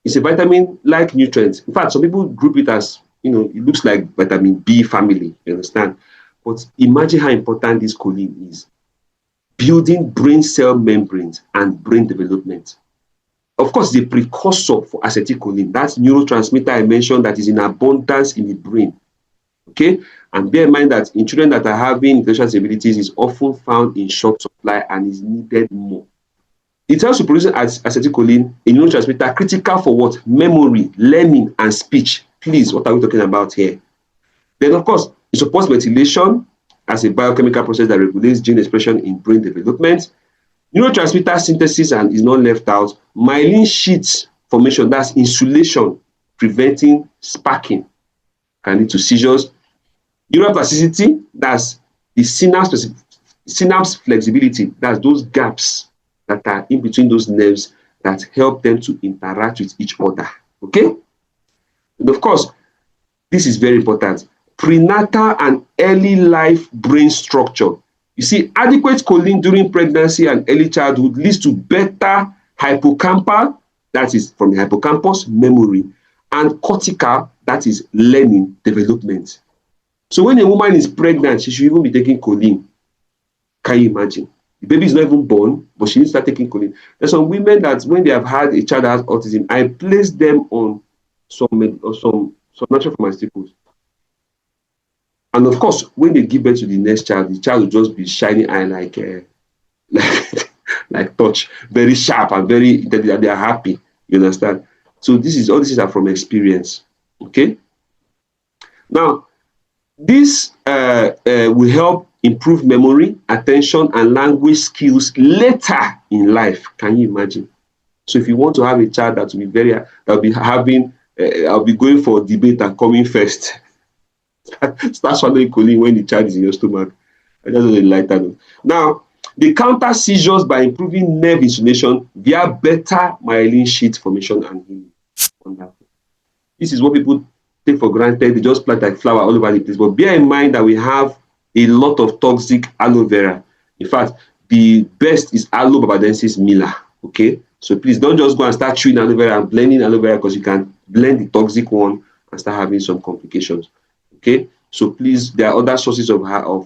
is a vitamin-like nutrient. In fact, some people group it as, it looks like vitamin B family, you understand? But imagine how important this choline is. Building brain cell membranes and brain development. Of course, the precursor for acetylcholine, that's neurotransmitter I mentioned that is in abundance in the brain. Okay, and bear in mind that in children that are having intellectual disabilities is often found in short supply and is needed more. It helps to produce acetylcholine, a neurotransmitter critical for what? Memory, learning, and speech. Please, what are we talking about here? Then, of course, it supports methylation as a biochemical process that regulates gene expression in brain development. Neurotransmitter synthesis and is not left out. Myelin sheath formation, that's insulation, preventing sparking, can lead to seizures. Neuroplasticity, that's the synapse flexibility, that's those gaps that are in between those nerves that help them to interact with each other. Okay? And of course, this is very important. Prenatal and early life brain structure. You see, adequate choline during pregnancy and early childhood leads to better hippocampal, that is from the hippocampus, memory, and cortical, that is learning development. So when a woman is pregnant, she should even be taking choline. Can you imagine? The baby is not even born, but she needs to start taking choline. There's some women that when they have had a child that has autism, I place them on some natural pharmaceuticals. And of course, when they give birth to the child will just be shining eye like like like touch, very sharp and very they are happy. You understand? So this is all this is are from experience. Okay. Now this will help improve memory, attention, and language skills later in life. Can you imagine? So if you want to have a child that will be very that will be having I'll be going for debate and coming first. Start swallowing choline when the child is in your stomach. I just want to like that. Now, they counter seizures by improving nerve insulation via better myelin sheath formation and healing. Wonderful. This is what people take for granted. They just plant like flower all over the place. But bear in mind that we have a lot of toxic aloe vera. In fact, the best is aloe barbadensis miller. Okay, so please don't just go and start chewing aloe vera and blending aloe vera because you can blend the toxic one and start having some complications. Okay, so please, there are other sources of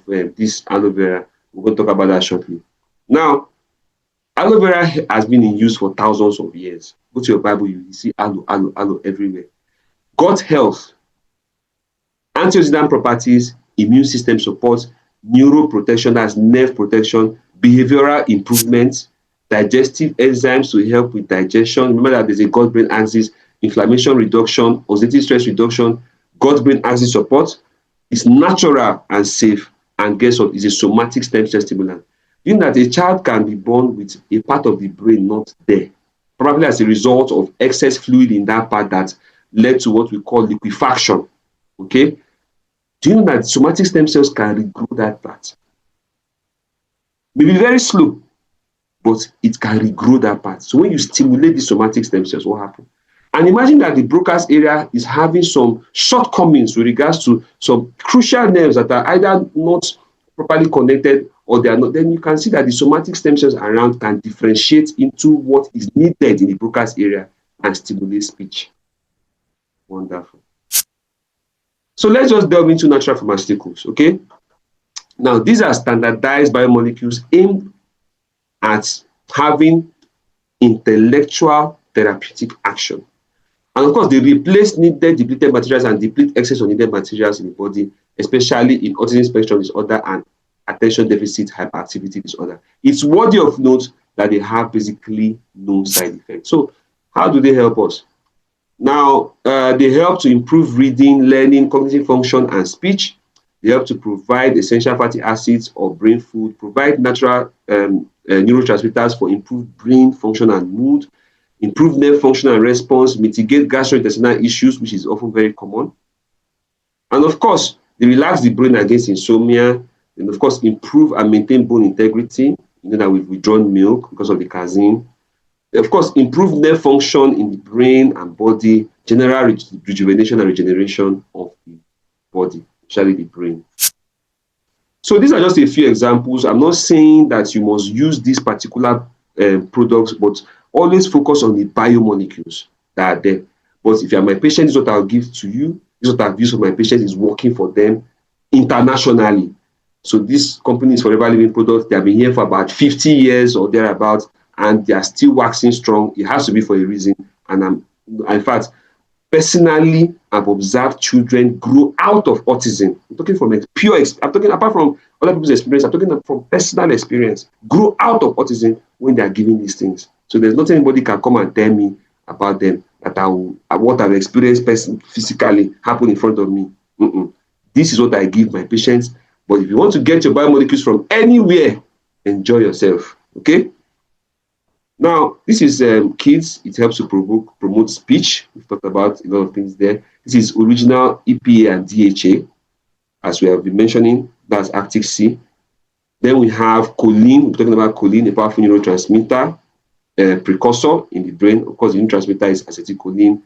this aloe vera. We're going to talk about that shortly. Now, aloe vera has been in use for thousands of years. Go to your Bible, you see aloe, aloe, aloe everywhere. Gut health, antioxidant properties, immune system support, neuroprotection, that's nerve protection, behavioral improvement, digestive enzymes to help with digestion. Remember that there's a gut-brain axis, inflammation reduction, oxidative stress reduction, gut-brain axis support. It's natural and safe, and guess what? It's a somatic stem cell stimulant. Meaning that a child can be born with a part of the brain not there, probably as a result of excess fluid in that part that led to what we call liquefaction. Okay? Do you know that somatic stem cells can regrow that part? Maybe very slow, but it can regrow that part. So when you stimulate the somatic stem cells, what happens? And imagine that the Broca's area is having some shortcomings with regards to some crucial nerves that are either not properly connected or they are not. Then you can see that the somatic stem cells around can differentiate into what is needed in the Broca's area and stimulate speech. Wonderful. So let's just delve into natural pharmaceuticals, okay? Now, these are standardized biomolecules aimed at having intellectual therapeutic action. And of course, they replace needed depleted materials and deplete excess unneeded materials in the body, especially in autism spectrum disorder and attention deficit hyperactivity disorder. It's worthy of note that they have basically no side effects. So how do they help us? Now, they help to improve reading, learning, cognitive function, and speech. They help to provide essential fatty acids or brain food, provide natural neurotransmitters for improved brain function and mood, improve nerve function and response, mitigate gastrointestinal issues, which is often very common. And of course, they relax the brain against insomnia, and of course, improve and maintain bone integrity. You know that we've withdrawn milk because of the casein. Of course, improve nerve function in the brain and body, general rejuvenation and regeneration of the body, especially the brain. So these are just a few examples. I'm not saying that you must use these particular products, but always focus on the biomolecules that are there. But if you are my patient, this is what I'll give to you. This is what I've used for my patient is working for them internationally. So this company is Forever Living Products. They have been here for about 50 years or thereabouts, and they are still waxing strong. It has to be for a reason. And in fact, personally, I've observed children grow out of autism. I'm talking from I'm talking apart from other people's experience, I'm talking from personal experience. Grow out of autism when they are given these things. So there's nothing anybody can come and tell me about them that what I've experienced physically happen in front of me. This is what I give my patients. But if you want to get your biomolecules from anywhere, enjoy yourself. Okay? Now, this is kids. It helps to promote speech. We've talked about a lot of things there. This is original EPA and DHA, as we have been mentioning. That's Arctic Sea. Then we have choline. We're talking about choline, a powerful neurotransmitter, precursor in the brain. Of course, the neurotransmitter is acetylcholine.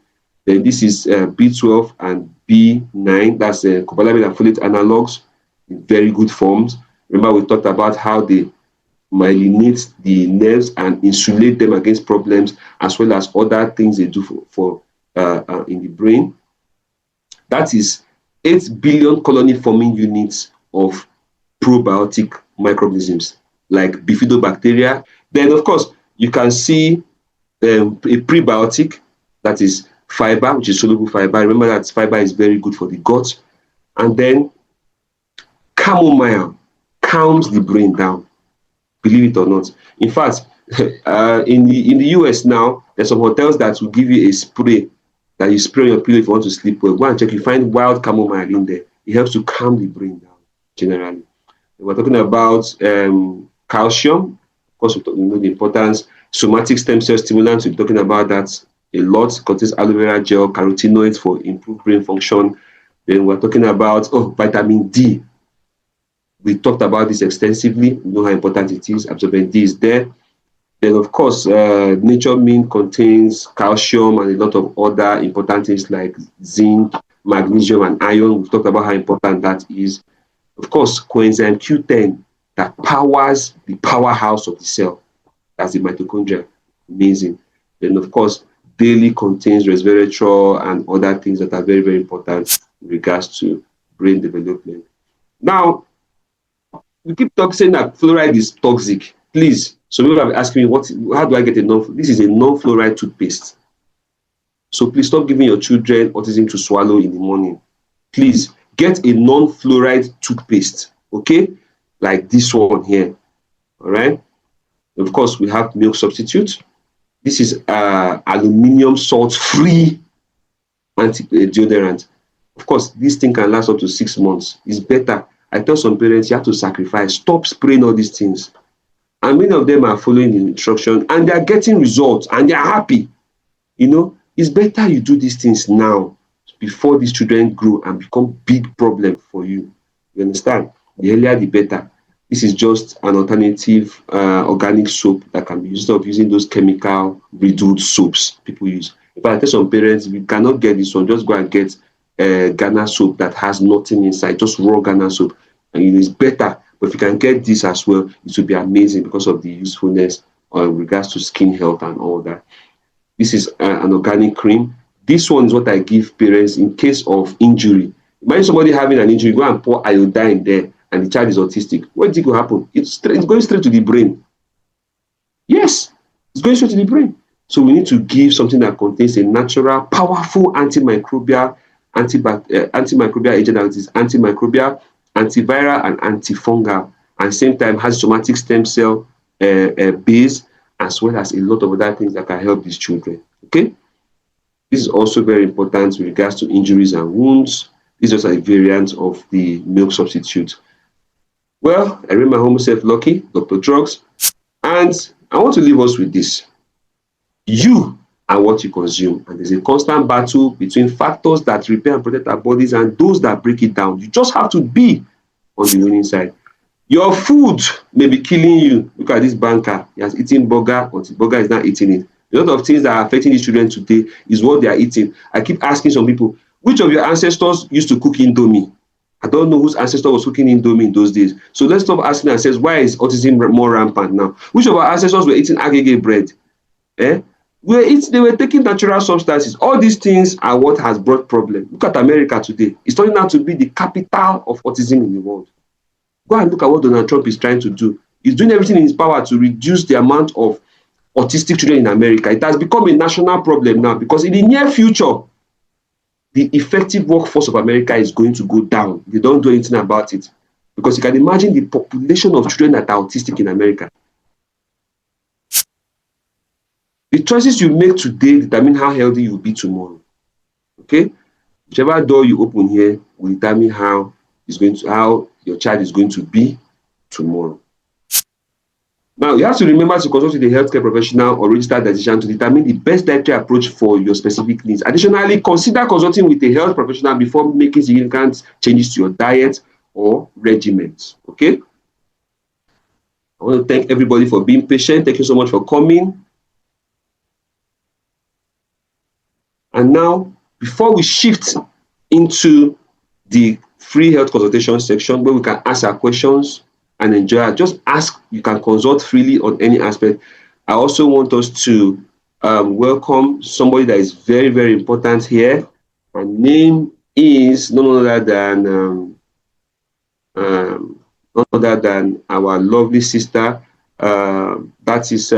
Then this is B12 and B9. That's cobalamin and folate analogs in very good forms. Remember, we talked about how they myelinate the nerves and insulate them against problems, as well as other things they do in the brain. That is 8 billion colony forming units of probiotic microorganisms like bifidobacteria. Then, of course, you can see a prebiotic, that is fiber, which is soluble fiber. Remember that fiber is very good for the gut. And then chamomile calms the brain down, believe it or not. In fact, in the US now, there's some hotels that will give you a spray that you spray on your pillow if you want to sleep well. Go and check, you find wild chamomile in there. It helps to calm the brain down generally. We're talking about calcium. Of course, we know the importance. Somatic stem cell stimulants, we're talking about that a lot. It contains aloe vera gel, carotenoids for improved brain function. Then we're talking about vitamin D. We talked about this extensively. We know how important it is. Absorbent D is there. Then, of course, nature mint contains calcium and a lot of other important things like zinc, magnesium, and iron. We've talked about how important that is. Of course, coenzyme Q10 that powers the powerhouse of the cell. That's the mitochondria. Amazing. Then, of course, daily contains resveratrol and other things that are very, very important in regards to brain development. Now, we keep saying that fluoride is toxic. Please, some people have asked me, how do I get a this is a non-fluoride toothpaste. So please stop giving your children autism to swallow in the morning. Please get a non-fluoride toothpaste, okay? Like this one here, all right? Of course, we have milk substitute. This is aluminum salt-free anti-deodorant. Of course, this thing can last up to 6 months. It's better. I tell some parents, you have to sacrifice. Stop spraying all these things. And many of them are following the instruction and they are getting results and they are happy. You know, it's better you do these things now before these children grow and become big problem for you. You understand? The earlier, the better. This is just an alternative organic soap that can be used instead of using those chemical riddled soaps people use. If I tell some parents, if you cannot get this one, just go and get Ghana soap that has nothing inside, just raw Ghana soap, and it is better. But if you can get this as well, it will be amazing because of the usefulness in regards to skin health and all that. This is an organic cream. This one is what I give parents in case of injury. Imagine somebody having an injury, go and pour iodine there, and the child is autistic. What do you think will happen? It's going straight to the brain. Yes, it's going straight to the brain. So we need to give something that contains a natural, powerful antimicrobial agent that is antimicrobial, antiviral, and antifungal, and same time has somatic stem cell base, as well as a lot of other things that can help these children. Okay, this is also very important with regards to injuries and wounds. This is also a variant of the milk substitute. Well, I remain my home self lucky, Dr. Drugs, and I want to leave us with this. You are what you consume, and there's a constant battle between factors that repair and protect our bodies and those that break it down. You just have to be on the winning side. Your food may be killing you. Look at this banker. He has eaten burger, but the burger is not eating it. A lot of things that are affecting these children today is what they are eating. I keep asking some people, which of your ancestors used to cook Indomie? I don't know whose ancestor was cooking Indomie in those days. So let's stop asking ourselves, why is autism more rampant now? Which of our ancestors were eating agege bread? They were taking natural substances. All these things are what has brought problems. Look at America today. It's turning out to be the capital of autism in the world. Go and look at what Donald Trump is trying to do. He's doing everything in his power to reduce the amount of autistic children in America. It has become a national problem now because in the near future, the effective workforce of America is going to go down. They don't do anything about it. Because you can imagine the population of children that are autistic in America. The choices you make today determine how healthy you will be tomorrow. Okay? Whichever door you open here will determine how your child is going to be tomorrow. Now, you have to remember to consult with a healthcare professional or registered dietitian to determine the best dietary approach for your specific needs. Additionally, consider consulting with a health professional before making significant changes to your diet or regimens. Okay? I want to thank everybody for being patient. Thank you so much for coming. And now, before we shift into the free health consultation section where we can ask our questions and enjoy, just ask, you can consult freely on any aspect. I also want us to welcome somebody that is very, very important here. Her name is none other than none other than our lovely sister, that is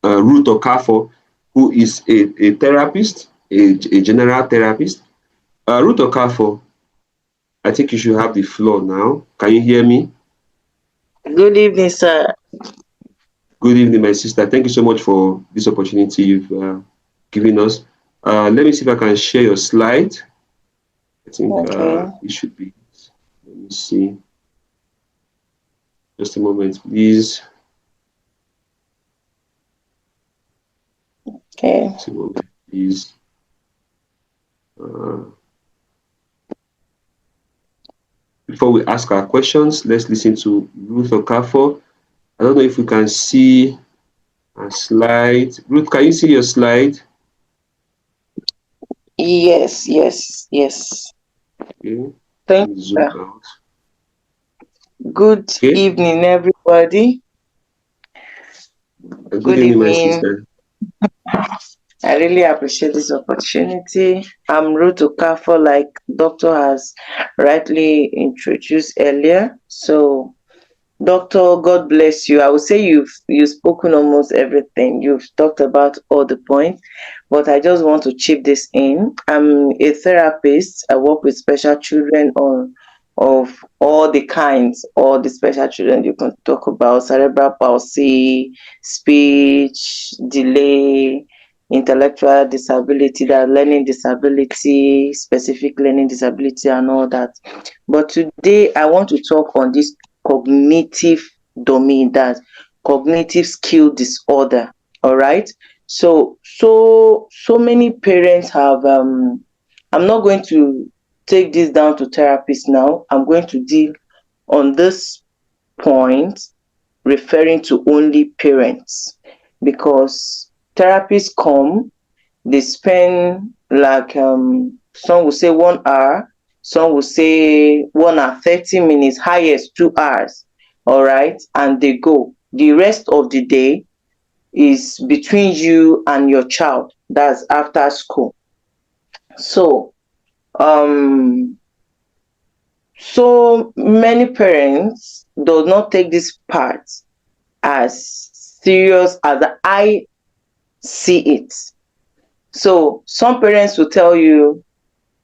Ruth Okafor, who is a therapist, a general therapist. Ruth Okafor, I think you should have the floor now. Can you hear me? Good evening, sir. Good evening, my sister. Thank you so much for this opportunity you've given us. Let me see if I can share your slide. I think Okay, it should be. Let me see. Just a moment, please. okay, Just a moment, please. Uh, Before we ask our questions, let's listen to Ruth Okafor. I don't know if we can see a slide. Ruth, can you see your slide? yes, yes, yes. Okay. Let Thank me you, zoom sir. out. Good Okay. evening, everybody. Good Good evening, my evening. sister. I really appreciate this opportunity. I'm Ruth Okafor, like Doctor has rightly introduced earlier. So Doctor, God bless you. I would say you've spoken almost everything. You've talked about all the points, but I just want to chip this in. I'm a therapist. I work with special children on of all the kinds, all the special children you can talk about: cerebral palsy, speech delay, intellectual disability, that learning disability, specific learning disability, and all that. But today I want to talk on this cognitive domain, that cognitive skill disorder. All right. So many parents have I'm not going to take this down to therapists now. I'm going to deal on this point referring to only parents, because therapists come, they spend like some will say 1 hour, some will say 1 hour 30 minutes, highest 2 hours. All right, and they go. The rest of the day is between you and your child. That's after school. So um so many parents do not take this part as serious as I see it. So some parents will tell you,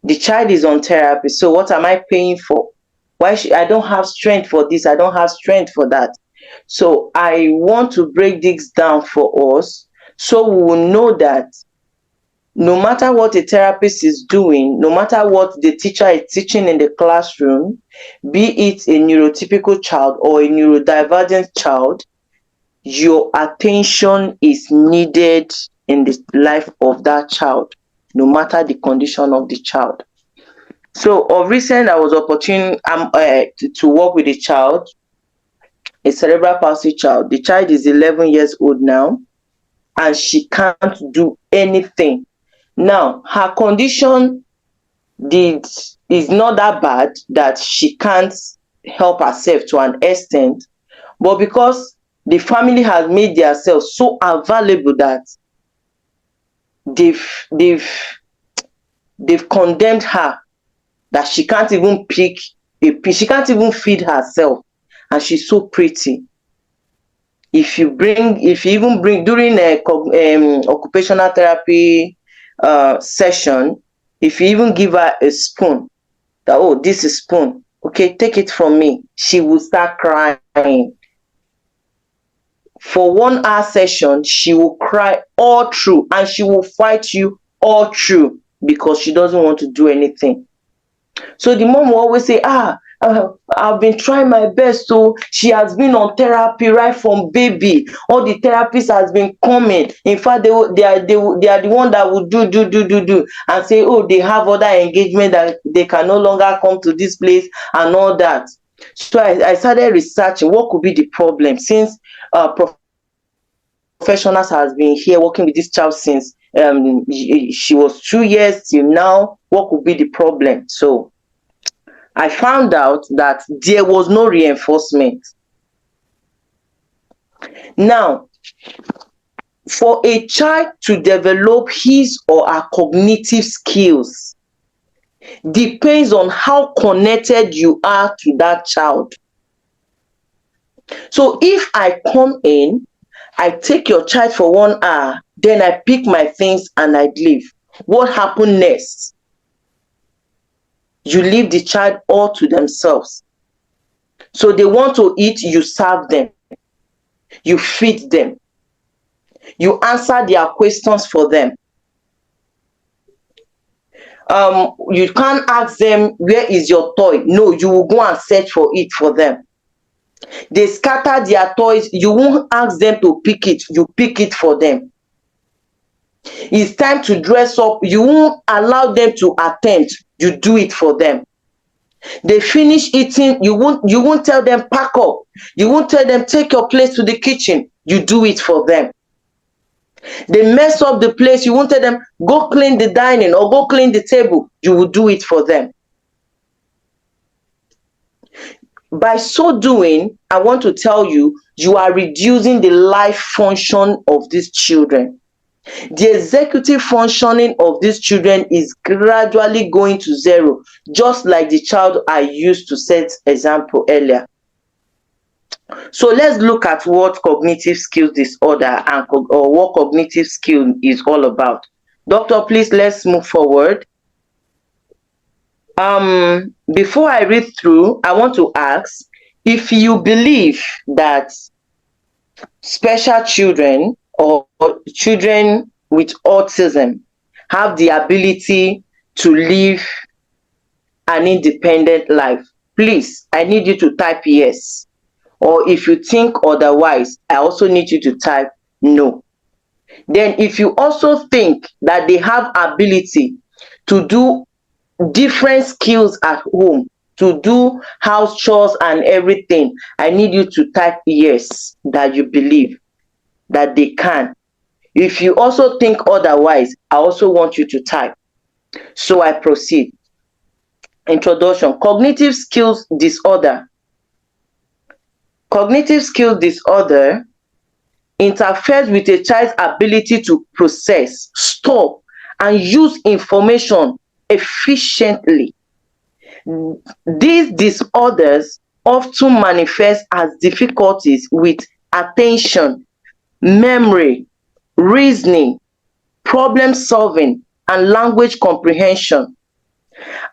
the child is on therapy, so what am I paying for? Why should I don't have strength for this, I don't have strength for that. So I want to break this down for us, so we will know that no matter what a therapist is doing, no matter what the teacher is teaching in the classroom, be it a neurotypical child or a neurodivergent child, your attention is needed in the life of that child, no matter the condition of the child. So of recent, I was opportune to work with a child, a cerebral palsy child. The child is 11 years old now, and she can't do anything. Now, her condition did is not that bad that she can't help herself to an extent, but because the family has made themselves so available that they've they've they've condemned her, that she can't even pick a pin, she can't even feed herself, and she's so pretty. If you even bring during a occupational therapy session, if you even give her a spoon, that, oh, this is spoon, okay, take it from me, she will start crying. For 1 hour session, she will cry all through, and she will fight you all through, because she doesn't want to do anything. So the mom will always say, I've been trying my best. So she has been on therapy right from baby. All the therapists has been coming. In fact, they are the one that will do and say, oh, they have other engagement that they can no longer come to this place and all that. So I started researching what could be the problem, since professionals has been here working with this child since she was 2 years till now. What could be the problem? So I found out that there was no reinforcement. Now, for a child to develop his or her cognitive skills, depends on how connected you are to that child. So if I come in, I take your child for 1 hour, then I pick my things and I leave. What happened next? You leave the child all to themselves. So they want to eat, you serve them, you feed them, you answer their questions for them. You can't ask them, where is your toy? No, you will go and search for it for them. They scatter their toys, you won't ask them to pick it, you pick it for them. It's time to dress up, you won't allow them to attempt, you do it for them. They finish eating, you won't tell them pack up, you won't tell them take your place to the kitchen, you do it for them. They mess up the place, you won't tell them go clean the dining or go clean the table, you will do it for them. By so doing, I want to tell you, you are reducing the life function of these children. The executive functioning of these children is gradually going to zero, just like the child I used to set example earlier. So let's look at what cognitive skills disorder or what cognitive skill is all about. Doctor, please, let's move forward. Before I read through, I want to ask if you believe that special children or children with autism have the ability to live an independent life. Please, I need you to type yes. Or if you think otherwise, I also need you to type no. Then if you also think that they have ability to do different skills at home, to do house chores and everything, I need you to type yes, that you believe that they can. If you also think otherwise, I also want you to type. So I proceed. Introduction. Cognitive skills disorder. Cognitive skills disorder interferes with a child's ability to process, store, and use information efficiently. These disorders often manifest as difficulties with attention, memory, reasoning, problem solving, and language comprehension.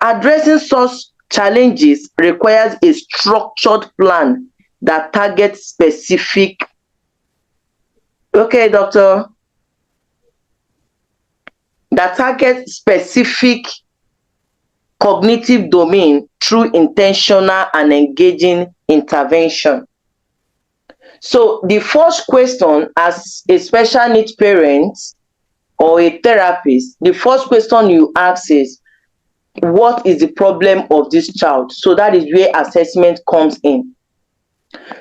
Addressing such challenges requires a structured plan that targets specific. Okay, doctor. That targets specific cognitive domain through intentional and engaging intervention. So the first question, as a special needs parent or a therapist, the first question you ask is, what is the problem of this child? So that is where assessment comes in.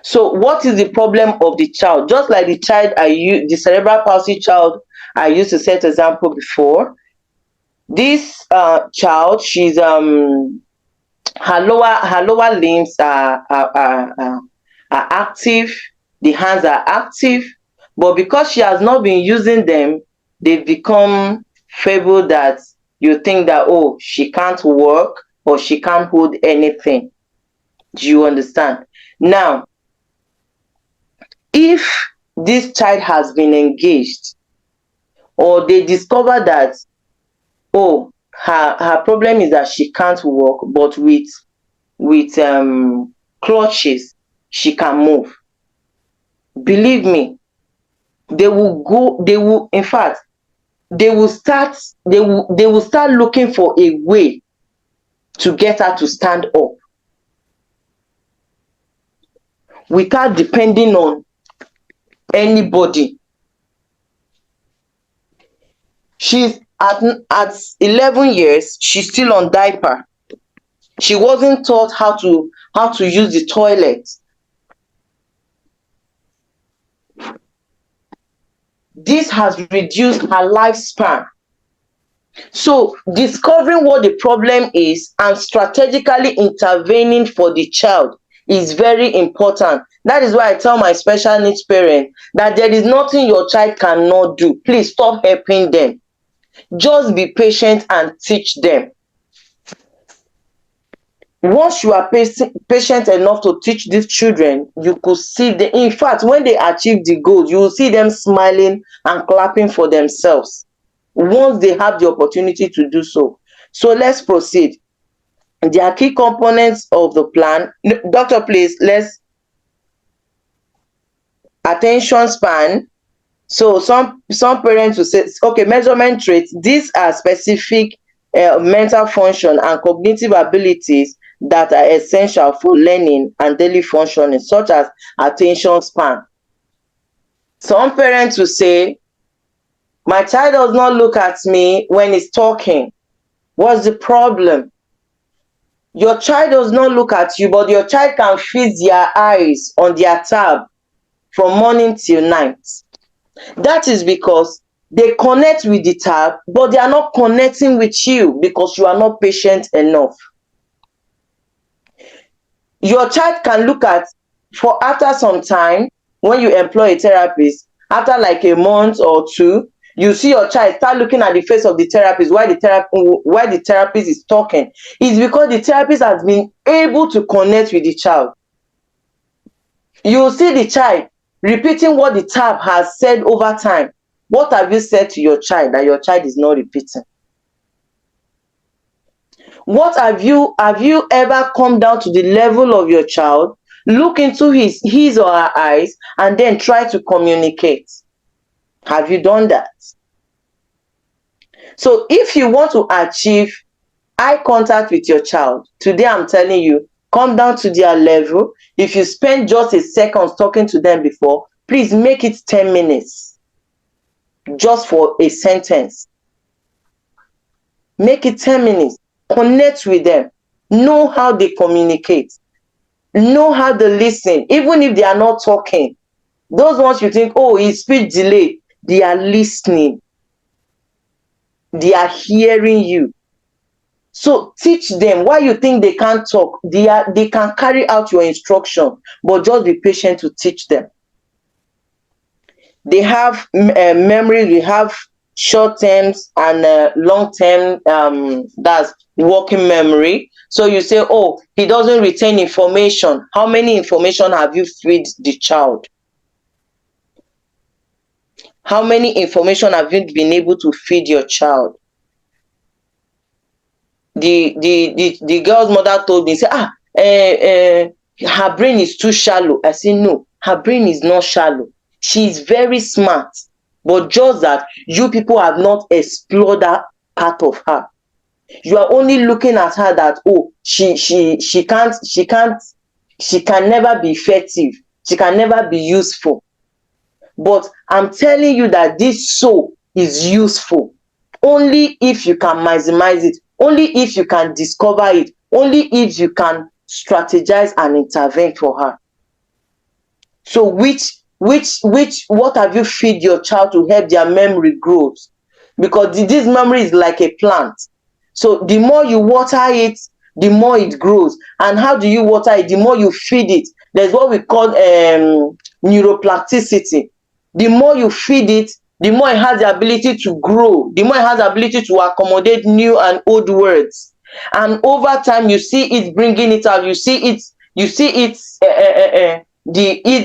So what is the problem of the child? Just like the child the cerebral palsy child I used to set example before. This child, she's her lower limbs are active, the hands are active, but because she has not been using them, they've become feeble that you think that, oh, she can't walk or she can't hold anything. Do you understand? Now, if this child has been engaged or they discover that, oh, her problem is that she can't walk, but with clutches she can move, believe me, they will start looking for a way to get her to stand up without depending on anybody. She's at 11 years, she's still on diaper. She wasn't taught how to use the toilet. This has reduced her lifespan. So discovering what the problem is and strategically intervening for the child is very important. That is why I tell my special needs parents that there is nothing your child cannot do. Please stop helping them. Just be patient and teach them. once you are patient enough to teach these children, you could see the, in fact, when they achieve the goals, you will see them smiling and clapping for themselves once they have the opportunity to do so. So let's proceed. There are key components of the plan. Doctor, please, let's attention span. So some parents will say, okay, measurement traits. These are specific mental function and cognitive abilities that are essential for learning and daily functioning, such as attention span. Some parents will say, my child does not look at me when he's talking. What's the problem? Your child does not look at you, but your child can feast their eyes on their tab from morning till night. That is because they connect with the tab, but they are not connecting with you because you are not patient enough. Your child can look at, for after some time, when you employ a therapist, after like a month or two, you see your child start looking at the face of the therapist while the therapist is talking. It's because the therapist has been able to connect with the child. You see the child repeating what the tab has said over time. What have you said to your child that your child is not repeating? What have you ever come down to the level of your child, look into his or her eyes, and then try to communicate? Have you done that? So if you want to achieve eye contact with your child, today I'm telling you, come down to their level. If you spend just a second talking to them before, please make it 10 minutes just for a sentence. Make it 10 minutes. Connect with them. Know how they communicate. Know how they listen, even if they are not talking. Those ones you think, oh, his speech delayed, they are listening. They are hearing you. So teach them. Why you think they can't talk? They can carry out your instruction, but just be patient to teach them. They have memory. We have short terms and long term. That's working memory. So you say, oh, he doesn't retain information. How many information have you fed the child? How many information have you been able to feed your child? The girl's mother told me, say, her brain is too shallow. I say, no, her brain is not shallow. She is very smart, but just that you people have not explored that part of her. You are only looking at her that, oh, she can never be effective. She can never be useful. But I'm telling you that this soul is useful only if you can maximize it, only if you can discover it, only if you can strategize and intervene for her. So what have you feed your child to help their memory growth? Because this memory is like a plant. So the more you water it, the more it grows. And how do you water it? The more you feed it. There's what we call neuroplasticity. The more you feed it, the more it has the ability to grow, the more it has the ability to accommodate new and old words. And over time, you see it bringing it out. You see it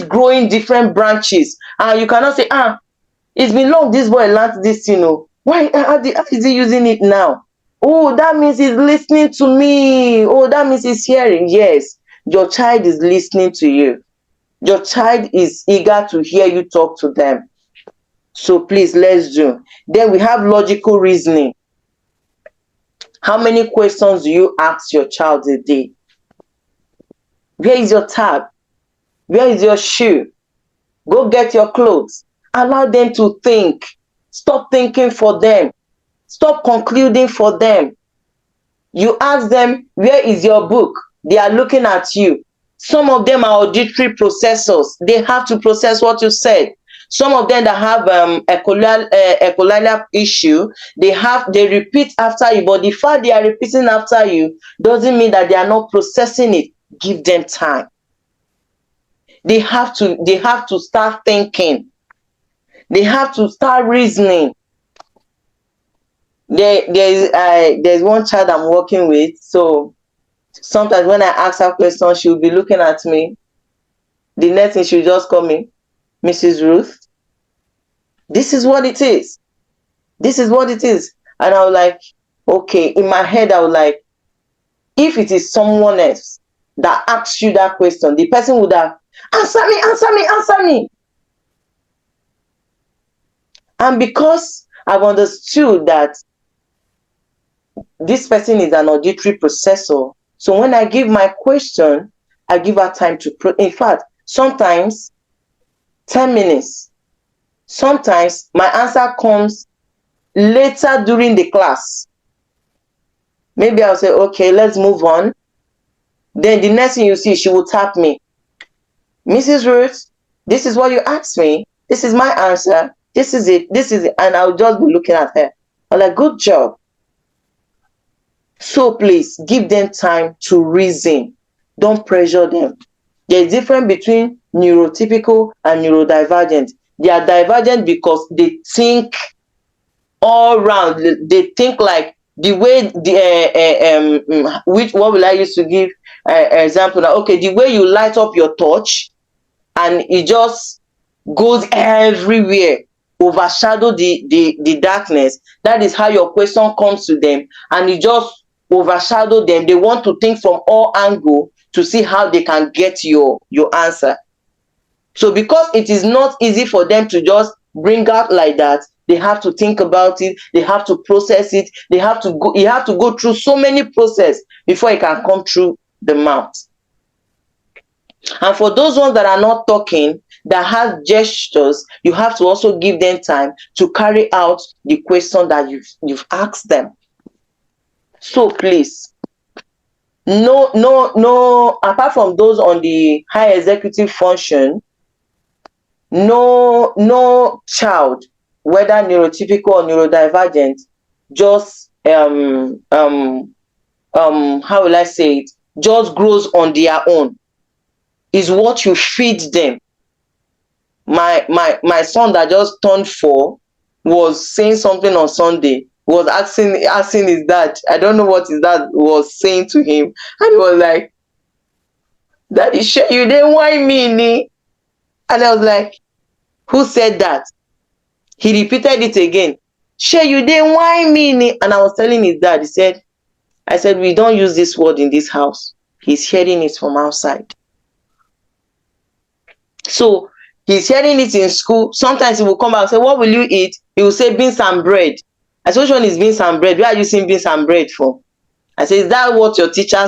growing different branches. And you cannot say, it's been long this boy learned this, why how is he using it now? Oh, that means he's listening to me. Oh, that means he's hearing. Yes, your child is listening to you. Your child is eager to hear you talk to them. So please, let's do. Then we have logical reasoning. How many questions do you ask your child a day? Where is your tab? Where is your shoe? Go get your clothes. Allow them to think. Stop thinking for them. Stop concluding for them. You ask them, where is your book? They are looking at you. Some of them are auditory processors. They have to process what you said. Some of them that have echolalia issue, they repeat after you, but the fact they are repeating after you doesn't mean that they are not processing it. Give them time. They have to start thinking. They have to start reasoning. There's one child I'm working with, so Sometimes when I ask her questions, she'll be looking at me. The next thing, she'll just call me, Mrs. Ruth, this is what it is. This is what it is. And I was like, okay. In my head, I was like, if it is someone else that asks you that question, the person would have, answer me, answer me, answer me. And because I've understood that this person is an auditory processor, so when I give my question, I give her time to in fact, sometimes 10 minutes. Sometimes my answer comes later during the class. Maybe I'll say, okay, let's move on. Then the next thing you see, she will tap me. Mrs. Ruth, this is what you asked me. This is my answer. This is it. This is it. And I'll just be looking at her. I'm like, good job. So please give them time to reason. Don't pressure them. There's a difference between neurotypical and neurodivergent. They are divergent because they think all round. They think like the way the which, what will I use to give example now? Okay, the way you light up your torch and it just goes everywhere, overshadow the darkness. That is how your question comes to them, and it just overshadow them. They want to think from all angles to see how they can get your answer. So because it is not easy for them to just bring out like that, they have to think about it, they have to process it, they have to go, you have to go through so many process before it can come through the mouth. And for those ones that are not talking, that have gestures, you have to also give them time to carry out the question that you've asked them. So please, no, apart from those on the high executive function, no child, whether neurotypical or neurodivergent, just how will I say it, just grows on their own. Is what you feed them. My son that just turned 4 was saying something on Sunday, was asking his dad, I don't know what his dad was saying to him, and he was like, Daddy, you didn't whine me. And I was like, who said that? He repeated it again. You didn't whine me. And I was telling his dad, I said, we don't use this word in this house. He's hearing it from outside. So he's hearing it in school. Sometimes he will come back and say, what will you eat? He will say, beans and bread. I said, which one is beans and bread? Where are you seeing beans and bread for? I said, is that what your teacher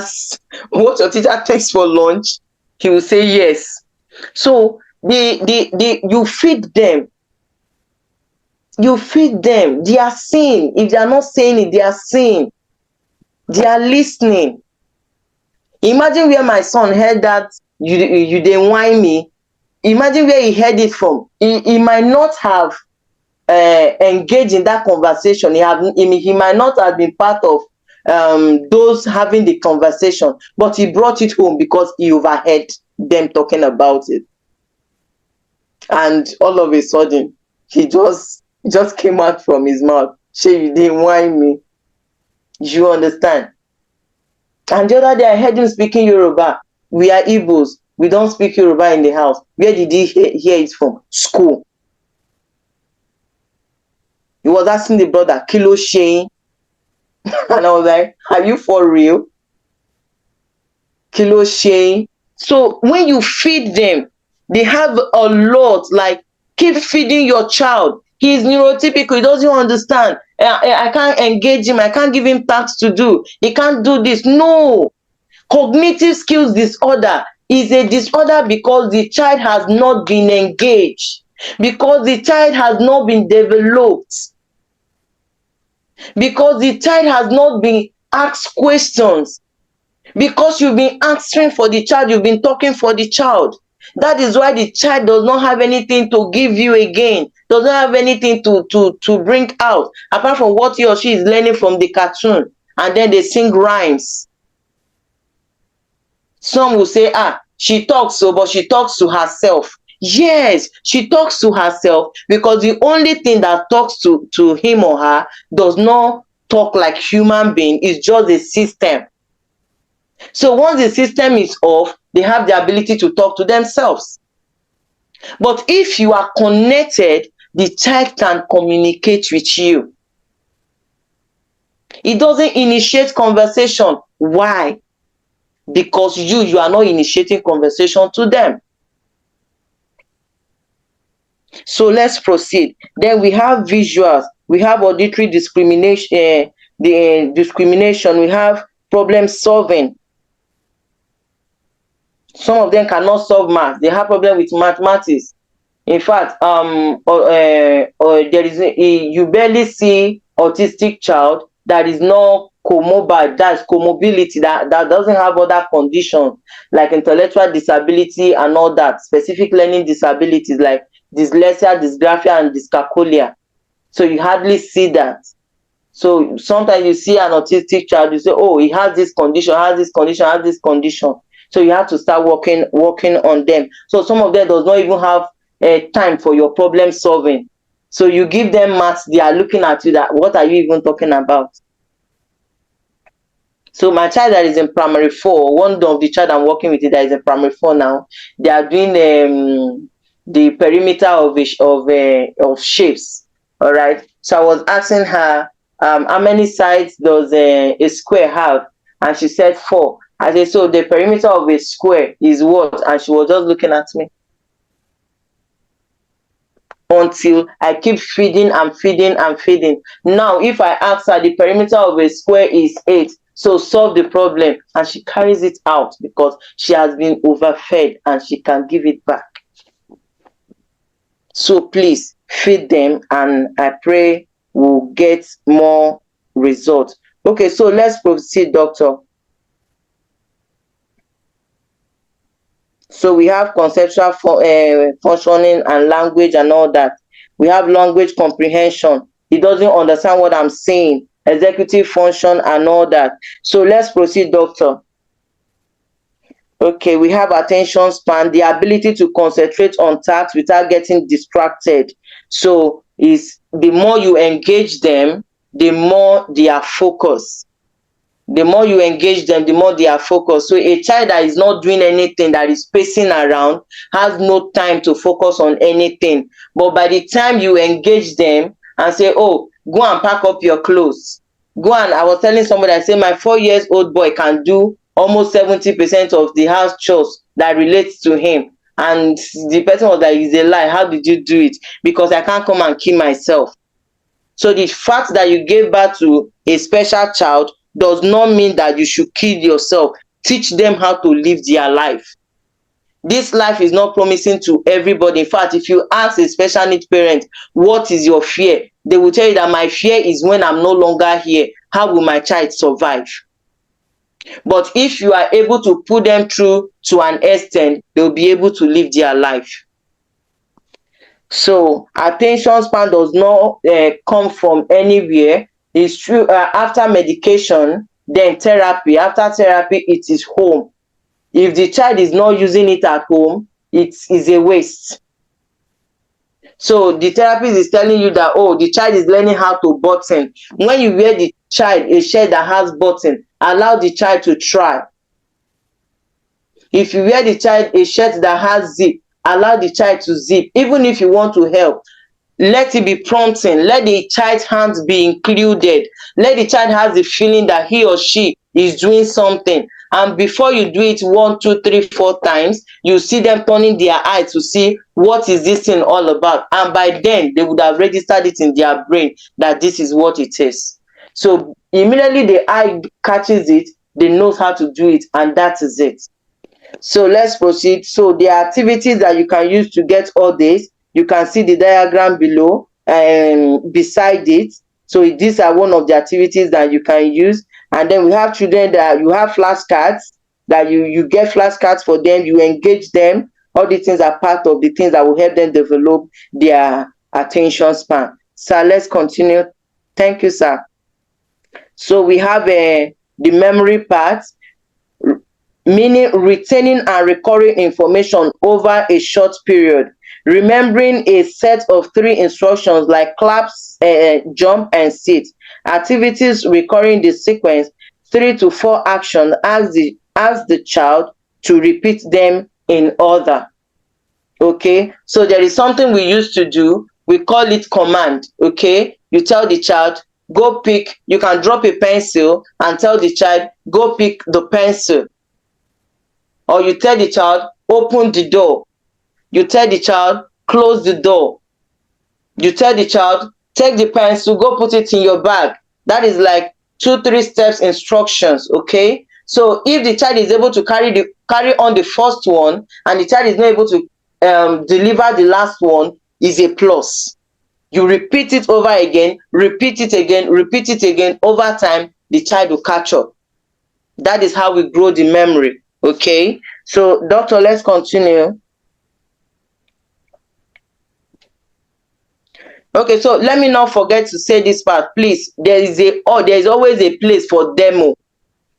takes for lunch? He will say yes. So you feed them. You feed them. They are seeing. If they are not saying it, they are seeing. They are listening. Imagine where my son heard that you didn't whine me. Imagine where he heard it from. He might not have engaged in that conversation. He might not have been part of those having the conversation, but he brought it home because he overheard them talking about it. And all of a sudden, he just came out from his mouth. You didn't whine me. You understand? And the other day, I heard him speaking Yoruba. We are Igbos. We don't speak Yoruba in the house. Where did he hear it from? School. He was asking the brother, Kilo Shane. And I was like, are you for real? Kilo Shane. So when you feed them, they have a lot. Like, keep feeding your child. He's neurotypical. He doesn't understand. I can't engage him. I can't give him tasks to do. He can't do this. No. Cognitive skills disorder is a disorder because the child has not been engaged, because the child has not been developed, because the child has not been asked questions, because you've been answering for the child, you've been talking for the child. That is why the child does not have anything to give you again, does not have anything to bring out, apart from what he or she is learning from the cartoon, and then they sing rhymes. Some will say, she talks so, but she talks to herself. Yes, she talks to herself because the only thing that talks to him or her does not talk like human being. It's just a system. So once the system is off, they have the ability to talk to themselves. But if you are connected, the child can communicate with you. It doesn't initiate conversation. Why? Because you are not initiating conversation to them. So let's proceed. Then we have visuals, we have auditory discrimination, discrimination, we have problem solving. Some of them cannot solve math. They have problem with mathematics. In fact, there is you barely see autistic child that is not comorbid, that's comorbidity, that doesn't have other conditions like intellectual disability and all that, specific learning disabilities like dyslexia, dysgraphia, and dyscalculia. So you hardly see that. So sometimes you see an autistic child, you say, oh, he has this condition, has this condition, has this condition. So you have to start working on them. So some of them does not even have time for your problem solving. So you give them maths, they are looking at you that, what are you even talking about? So my child that is in primary 4, one of the child I'm working with that is in primary 4 now, they are doing the perimeter of shapes. All right. So I was asking her, how many sides does a square have? And she said 4. I said, so the perimeter of a square is what? And she was just looking at me until I keep feeding and feeding and feeding. Now, if I ask her, the perimeter of a square is 8, so solve the problem, and she carries it out because she has been overfed and she can give it back. So please feed them, and I pray we'll get more results. Okay, so let's proceed, doctor. So we have conceptual functioning and language and all that. We have language comprehension. He doesn't understand what I'm saying. Executive function and all that. So let's proceed, doctor. Okay, we have attention span, the ability to concentrate on tasks without getting distracted. So is the more you engage them, the more they are focused. The more you engage them, the more they are focused. So a child that is not doing anything, that is pacing around, has no time to focus on anything. But by the time you engage them and say, oh, go and pack up your clothes. Go and, I was telling somebody, I say my 4-year-old boy can do almost 70% of the house chores that relates to him. And the person was like, it's a lie. How did you do it? Because I can't come and kill myself. So the fact that you gave birth to a special child does not mean that you should kill yourself. Teach them how to live their life. This life is not promising to everybody. In fact, if you ask a special needs parent, what is your fear? They will tell you that my fear is when I'm no longer here. How will my child survive? But if you are able to put them through to an extent, they'll be able to live their life. So attention span does not come from anywhere. It's true. After medication, then therapy. After therapy, it is home. If the child is not using it at home, it is a waste. So the therapist is telling you that, oh, the child is learning how to button. When you wear the child a shirt that has button, allow the child to try. If you wear the child a shirt that has zip, allow the child to zip. Even if you want to help, let it be prompting. Let the child's hands be included. Let the child have the feeling that he or she is doing something. And before you do it 1, 2, 3, 4 times, you see them turning their eye to see what is this thing all about. And by then, they would have registered it in their brain that this is what it is. So immediately the eye catches it, they know how to do it, and that is it. So let's proceed. So the activities that you can use to get all this, you can see the diagram below and beside it. So these are one of the activities that you can use. And then we have children that you have flashcards, that you get flashcards for them, you engage them. All these things are part of the things that will help them develop their attention span. So let's continue. Thank you, sir. So we have the memory part, meaning retaining and recalling information over a short period. Remembering a set of 3 instructions like claps, jump, and sit. Activities recurring the sequence 3 to 4 actions. Ask the ask the child to repeat them in order. Okay, so there is something we used to do, we call it command. Okay, you tell the child, go pick, you can drop a pencil and tell the child, go pick the pencil. Or you tell the child, open the door. You tell the child, close the door. You tell the child, take the pencil, go put it in your bag. That is like 2 3 steps instructions. Okay, so if the child is able to carry on the first one and the child is not able to deliver the last one, is a plus. You repeat it over again, repeat it again, repeat it again. Over time the child will catch up. That is how we grow the memory. Okay, so doctor, let's continue. Okay, so let me not forget to say this part, please. There is always a place for demo.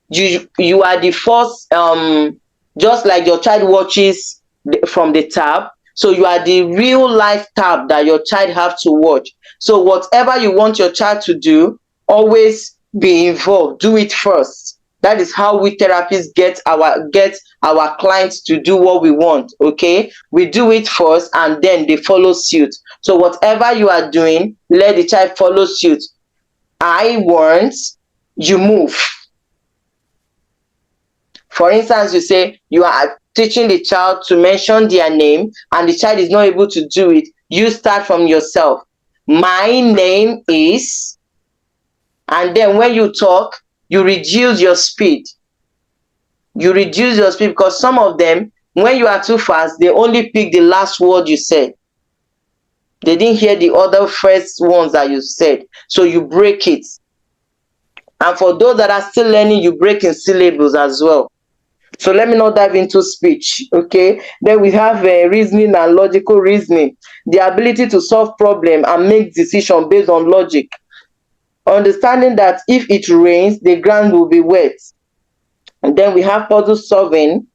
You are the first, just like your child watches from the tab, so you are the real life tab that your child have to watch. So whatever you want your child to do, always be involved, do it first. That is how we therapists get our clients to do what we want. Okay, we do it first and then they follow suit. So whatever you are doing, let the child follow suit. I want, you move. For instance, you say you are teaching the child to mention their name and the child is not able to do it. You start from yourself. My name is, and then when you talk, you reduce your speed. You reduce your speed because some of them, when you are too fast, they only pick the last word you said. They didn't hear the other first ones that you said. So you break it. And for those that are still learning, you break in syllables as well. So let me not dive into speech. Okay, then we have reasoning and logical reasoning, the ability to solve problem and make decision based on logic, understanding that if it rains the ground will be wet. And then we have puzzle solving,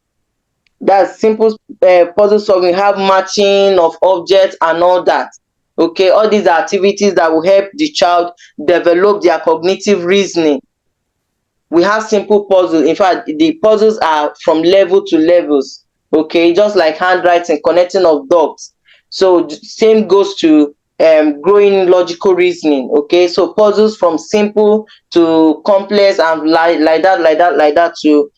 that's simple puzzle solving, have matching of objects and all that. Okay, all these are activities that will help the child develop their cognitive reasoning. We have simple puzzles. In fact, the puzzles are from level to levels. Okay, just like handwriting, connecting of dots. So same goes to growing logical reasoning. Okay, so puzzles from simple to complex and like that to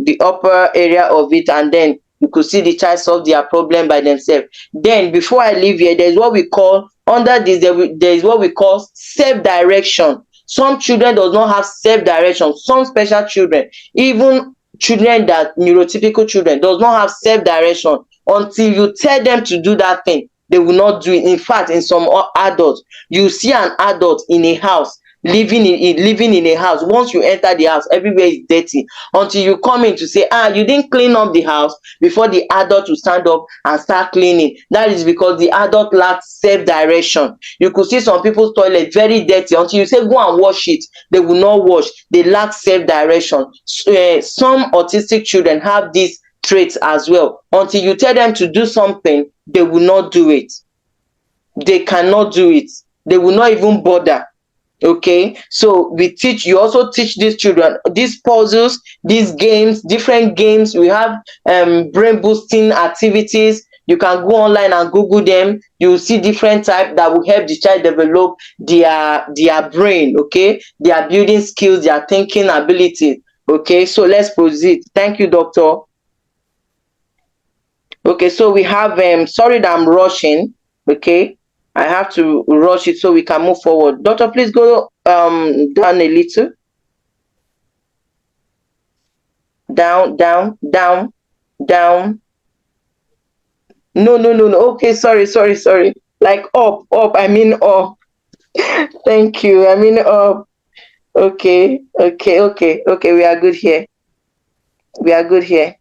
the upper area of it, and then you could see the child solve their problem by themselves. Then before I leave here, there is what we call, under this there is what we call self direction. Some children does not have self direction. Some special children, even children that neurotypical children, does not have self direction. Until you tell them to do that thing, they will not do it. In fact, in some adults, you see an adult in a house, living in a house. Once you enter the house, everywhere is dirty. Until you come in to say, you didn't clean up the house, before the adult will stand up and start cleaning. That is because the adult lacks self direction. You could see some people's toilet very dirty. Until you say go and wash it, they will not wash. They lack self direction. Some autistic children have these traits as well. Until you tell them to do something, they will not do it. They cannot do it. They will not even bother. Okay, so you also teach these children these puzzles, these games, different games. We have brain boosting activities. You can go online and google them. You will see different type that will help the child develop their brain. Okay, their building skills, their thinking ability. Okay, so let's proceed. Thank you, doctor. Okay, so we have sorry that I'm rushing. Okay, I have to rush it so we can move forward. Doctor, please go down a little. Down, down, down, down. No, no, no, no. Okay, sorry. Like up. I mean up. Thank you. I mean up. Okay. We are good here. We are good here.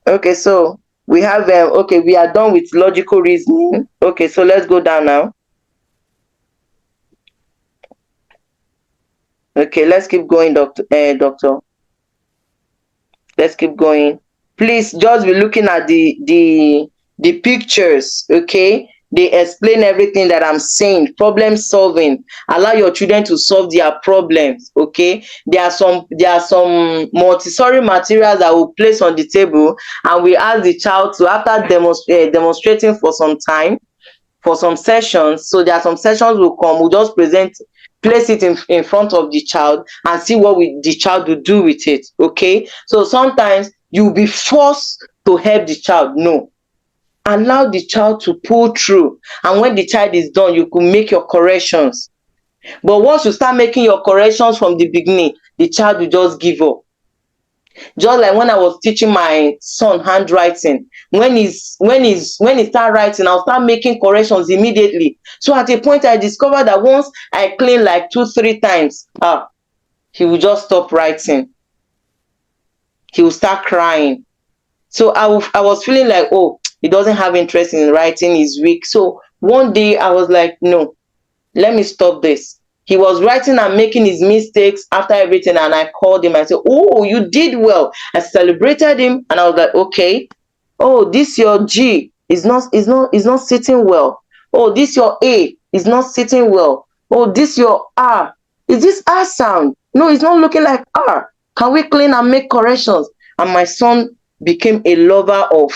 Okay, so we have okay, we are done with logical reasoning. Okay, so let's go down now. Okay, let's keep going, doctor. Let's keep going. Please just be looking at the pictures. Okay, They explain everything that I'm saying. Problem solving. Allow your children to solve their problems. Okay. There are some Montessori materials that we'll place on the table, and we ask the child to, after demonstrating for some time, for some sessions. So there are some sessions will come, we'll just place it in front of the child and see what the child will do with it. Okay. So sometimes you'll be forced to help the child. No, allow the child to pull through, and when the child is done, you could make your corrections. But once you start making your corrections from the beginning, the child will just give up. Just like when I was teaching my son handwriting, when he start writing, I'll start making corrections immediately. So at a point I discovered that once I clean like 2-3 times, he will just stop writing. He will start crying. So I was feeling like, oh, he doesn't have interest in writing, he's weak. So one day I was like, no, let me stop this. He was writing and making his mistakes after everything, and I called him. I said, oh, you did well. I celebrated him, and I was like, okay. Oh, this your G is not sitting well. Oh, this your A is not sitting well. Oh, this your R. Is this R sound? No, it's not looking like R. Can we clean and make corrections? And my son became a lover of,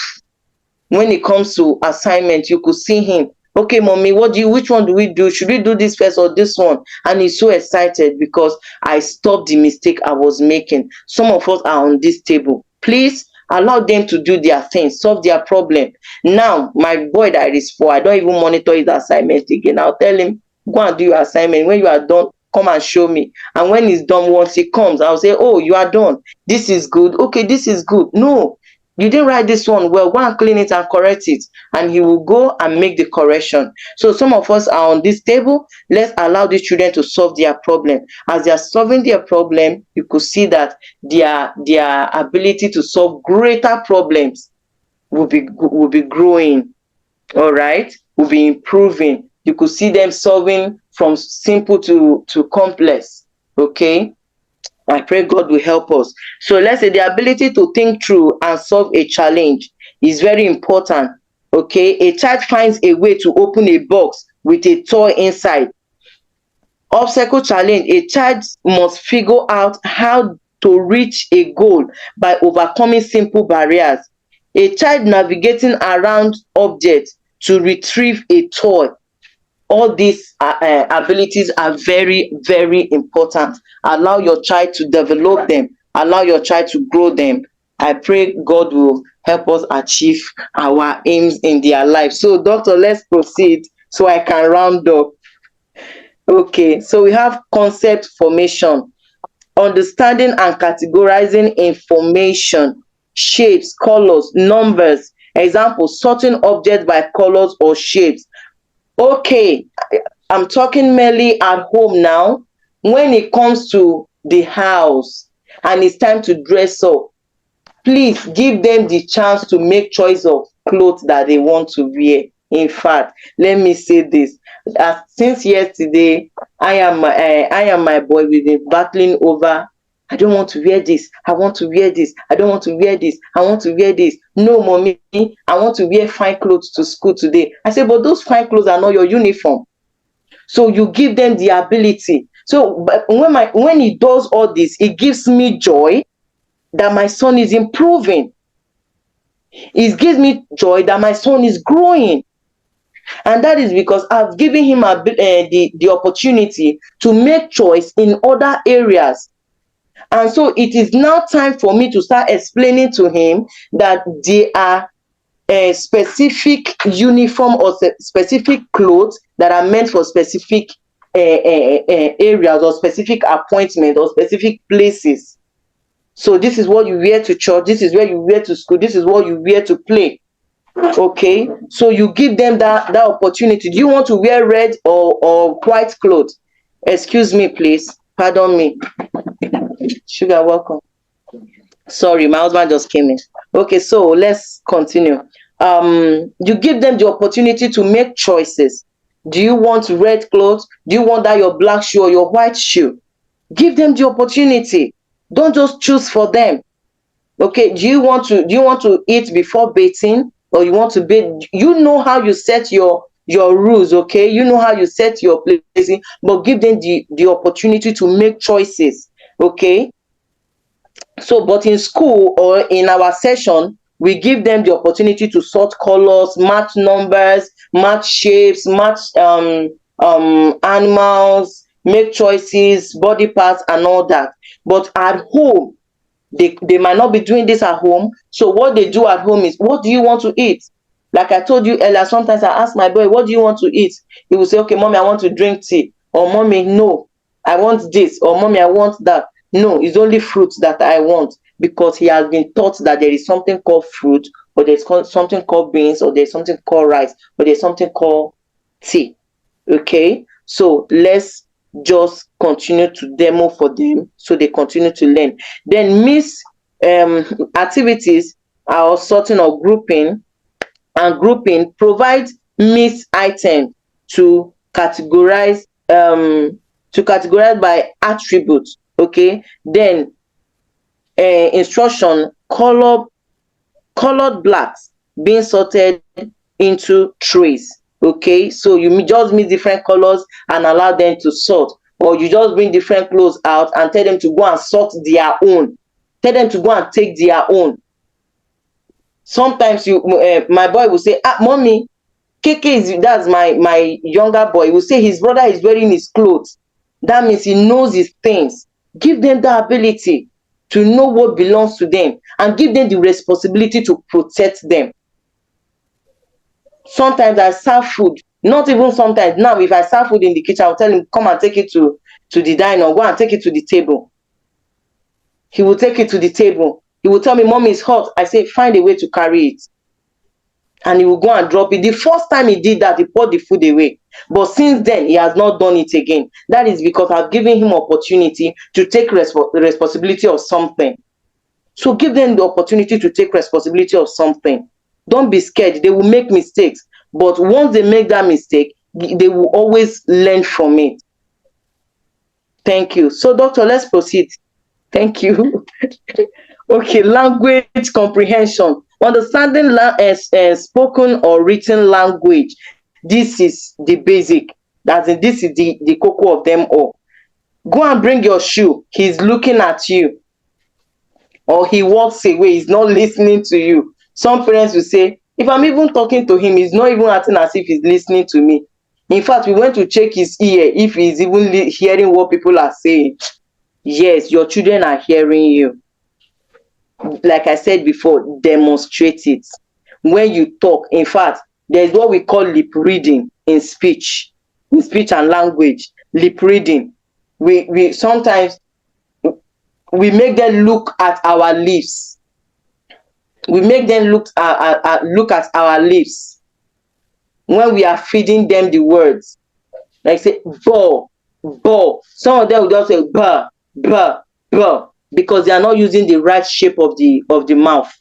when it comes to assignment, you could see him. Okay, mommy, which one do we do? Should we do this first or this one? And he's so excited because I stopped the mistake I was making. Some of us are on this table. Please allow them to do their thing, solve their problem. Now, my boy that is 4, I don't even monitor his assignment again. I'll tell him, go and do your assignment. When you are done, come and show me. And when he's done, once he comes, I'll say, oh, you are done. This is good. Okay, this is good. No, you didn't write this one well, go and clean it and correct it. And he will go and make the correction. So some of us are on this table. Let's allow these children to solve their problem. As they are solving their problem, you could see that their ability to solve greater problems will be growing. All right, will be improving. You could see them solving from simple to complex. Okay. I pray God will help us. So let's say the ability to think through and solve a challenge is very important. Okay, a child finds a way to open a box with a toy inside. Obstacle challenge: a child must figure out how to reach a goal by overcoming simple barriers. A child navigating around objects to retrieve a toy. All these abilities are very, very important. Allow your child to develop them, allow your child to grow them. I pray God will help us achieve our aims in their life. So doctor, let's proceed so I can round up. Okay, so we have concept formation: understanding and categorizing information, shapes, colors, numbers. Example: sorting objects by colors or shapes. Okay, I'm talking mainly at home now. When it comes to the house and it's time to dress up, please give them the chance to make choice of clothes that they want to wear. In fact, let me say this: since yesterday, I am my boy, we've been battling over, I don't want to wear this, I want to wear this, I don't want to wear this, I want to wear this. No, mommy, I want to wear fine clothes to school today. I say, but those fine clothes are not your uniform. So you give them the ability. So but when he does all this, it gives me joy that my son is improving. It gives me joy that my son is growing. And that is because I've given him the opportunity to make choice in other areas. And so it is now time for me to start explaining to him that there are specific uniform or specific clothes that are meant for specific areas or specific appointments or specific places. So this is what you wear to church, this is where you wear to school, this is what you wear to play. Okay, so you give them that opportunity. Do you want to wear red or white clothes? Excuse me, please, pardon me. Sugar, welcome. Sorry, my husband just came in. Okay, so let's continue. You give them the opportunity to make choices. Do you want red clothes? Do you want that your black shoe or your white shoe? Give them the opportunity. Don't just choose for them. Okay, do you want to eat before bathing, or you want to bathe? You know how you set your your rules, okay? You know how you set your placing, but give them the opportunity to make choices, okay? So, but in school or in our session, we give them the opportunity to sort colors, match numbers, match shapes, match animals, make choices, body parts, and all that. But at home, they might not be doing this at home. So what they do at home is, what do you want to eat? Like I told you earlier, sometimes I ask my boy, what do you want to eat? He will say, okay, mommy, I want to drink tea. Or mommy, no, I want this. Or mommy, I want that. No, it's only fruits that I want, because he has been taught that there is something called fruit, or there's something called beans, or there's something called rice, or there's something called tea. Okay, so let's just continue to demo for them so they continue to learn. Then miss activities are sorting or grouping, and grouping provides missed items to categorize by attributes. Okay, then instruction, colored blacks being sorted into trays. Okay, so you just mix different colors and allow them to sort, or you just bring different clothes out and tell them to go and sort their own, tell them to go and take their own. Sometimes my boy will say, ah, mommy, Keke is, that's my younger boy, will say his brother is wearing his clothes. That means he knows his things. Give them the ability to know what belongs to them, and give them the responsibility to protect them. Sometimes I serve food, not even sometimes, now if I serve food in the kitchen, I'll tell him, come and take it to the diner, go and take it to the table. He will take it to the table. He will tell me, mommy, it's hot. I say, find a way to carry it. And he will go and drop it. The first time he did that, he poured the food away. But since then, he has not done it again. That is because I've given him opportunity to take responsibility of something. So give them the opportunity to take responsibility of something. Don't be scared. They will make mistakes. But once they make that mistake, they will always learn from it. Thank you. So, doctor, let's proceed. Thank you. Okay, language comprehension. Understanding spoken or written language. This is the basic. This is the cocoa of them all. Go and bring your shoe. He's looking at you. Or he walks away. He's not listening to you. Some parents will say, if I'm even talking to him, he's not even acting as if he's listening to me. In fact, we went to check his ear if he's even hearing what people are saying. Yes, your children are hearing you. Like I said before, demonstrate it. When you talk, in fact, there's what we call lip reading in speech and language. Lip reading. We sometimes we make them look at our lips. We make them look at our lips when we are feeding them the words. Like say bo, bo. Some of them will just say ba, ba, ba, because they are not using the right shape of the mouth.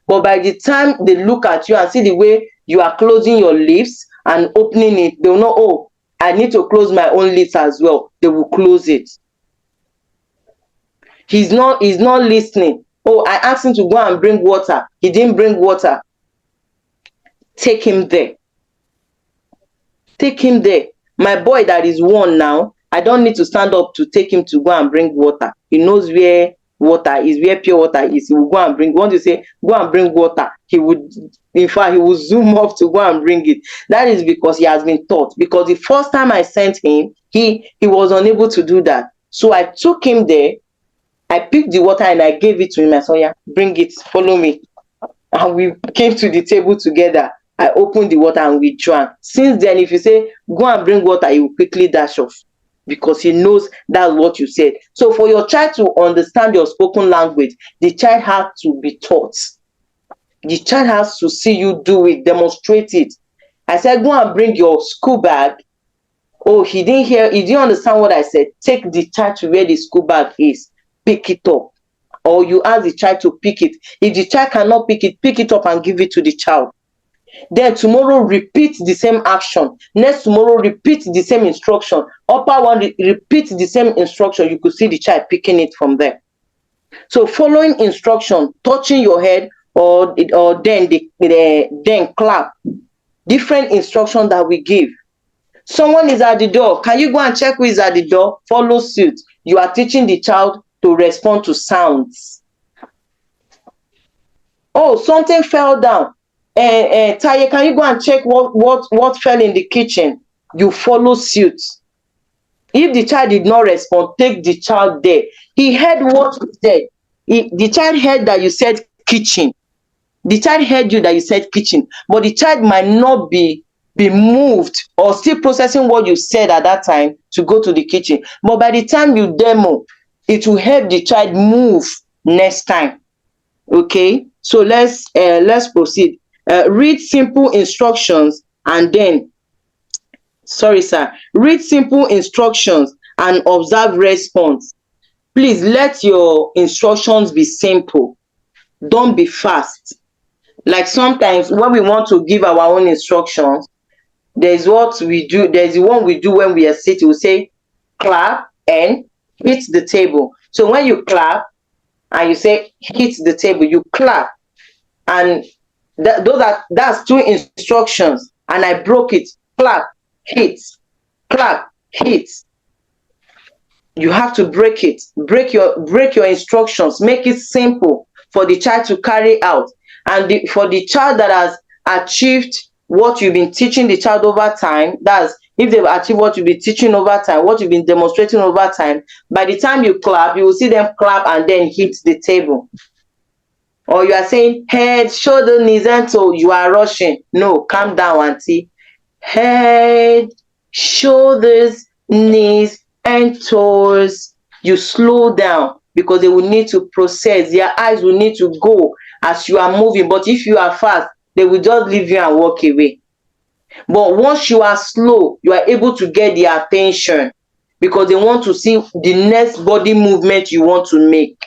But by the time they look at you and see the way you are closing your lips and opening it, they will know, oh, I need to close my own lips as well. They will close it. He's not listening. Oh, I asked him to go and bring water. He didn't bring water. Take him there. Take him there. My boy that is 1 now, I don't need to stand up to take him to go and bring water. He knows where water is, where pure water is. He will go and bring. Once you say, go and bring water, he would, in fact, he will zoom off to go and bring it. That is because he has been taught. Because the first time I sent him, he was unable to do that. So I took him there. I picked the water and I gave it to him. I said, yeah, bring it, follow me. And we came to the table together. I opened the water and we drank. Since then, if you say, go and bring water, he will quickly dash off because he knows that's what you said. So for your child to understand your spoken language, the child has to be taught. The child has to see you do it, demonstrate it. I said, go and bring your school bag. Oh, he didn't understand what I said. Take the child to where the school bag is. Pick it up. Or you ask the child to pick it. If the child cannot pick it up and give it to the child. Then tomorrow repeat the same action. Next tomorrow repeat the same instruction. Upper one repeat the same instruction. You could see the child picking it from there. So following instruction, touching your head or then clap. different instructions that we give. Someone is at the door. Can you go and check who is at the door? Follow suit. You are teaching the child to respond to sounds. Oh, something fell down. Taye, can you go and check what fell in the kitchen? You follow suit. If the child did not respond, take the child there. He heard what you said. The child heard that you said kitchen. The child heard you that you said kitchen, but the child might not be moved or still processing what you said at that time to go to the kitchen. But by the time you demo, it will help the child move next time. Okay, so let's proceed. Read simple instructions and then, sorry sir, read simple instructions and observe response. Please let your instructions be simple. Don't be fast. Like sometimes when we want to give our own instructions, there's what we do, there's the one we do when we are sitting. We say clap and hit the table. So when you clap and you say hit the table, you clap, and that's two instructions, and I broke it. Clap, hit, clap, hit. You have to break it. Break your instructions. Make it simple for the child to carry out. And for the child that has achieved what you've been teaching the child over time, that's if they've achieved what you've been teaching over time, what you've been demonstrating over time, by the time you clap, you will see them clap and then hit the table. Or you are saying head, shoulder, knees, and toe, you are rushing. No, calm down, auntie. Head, shoulders, knees, and toes. You slow down because they will need to process. Their eyes will need to go as you are moving. But if you are fast, they will just leave you and walk away. But once you are slow, you are able to get their attention because they want to see the next body movement you want to make.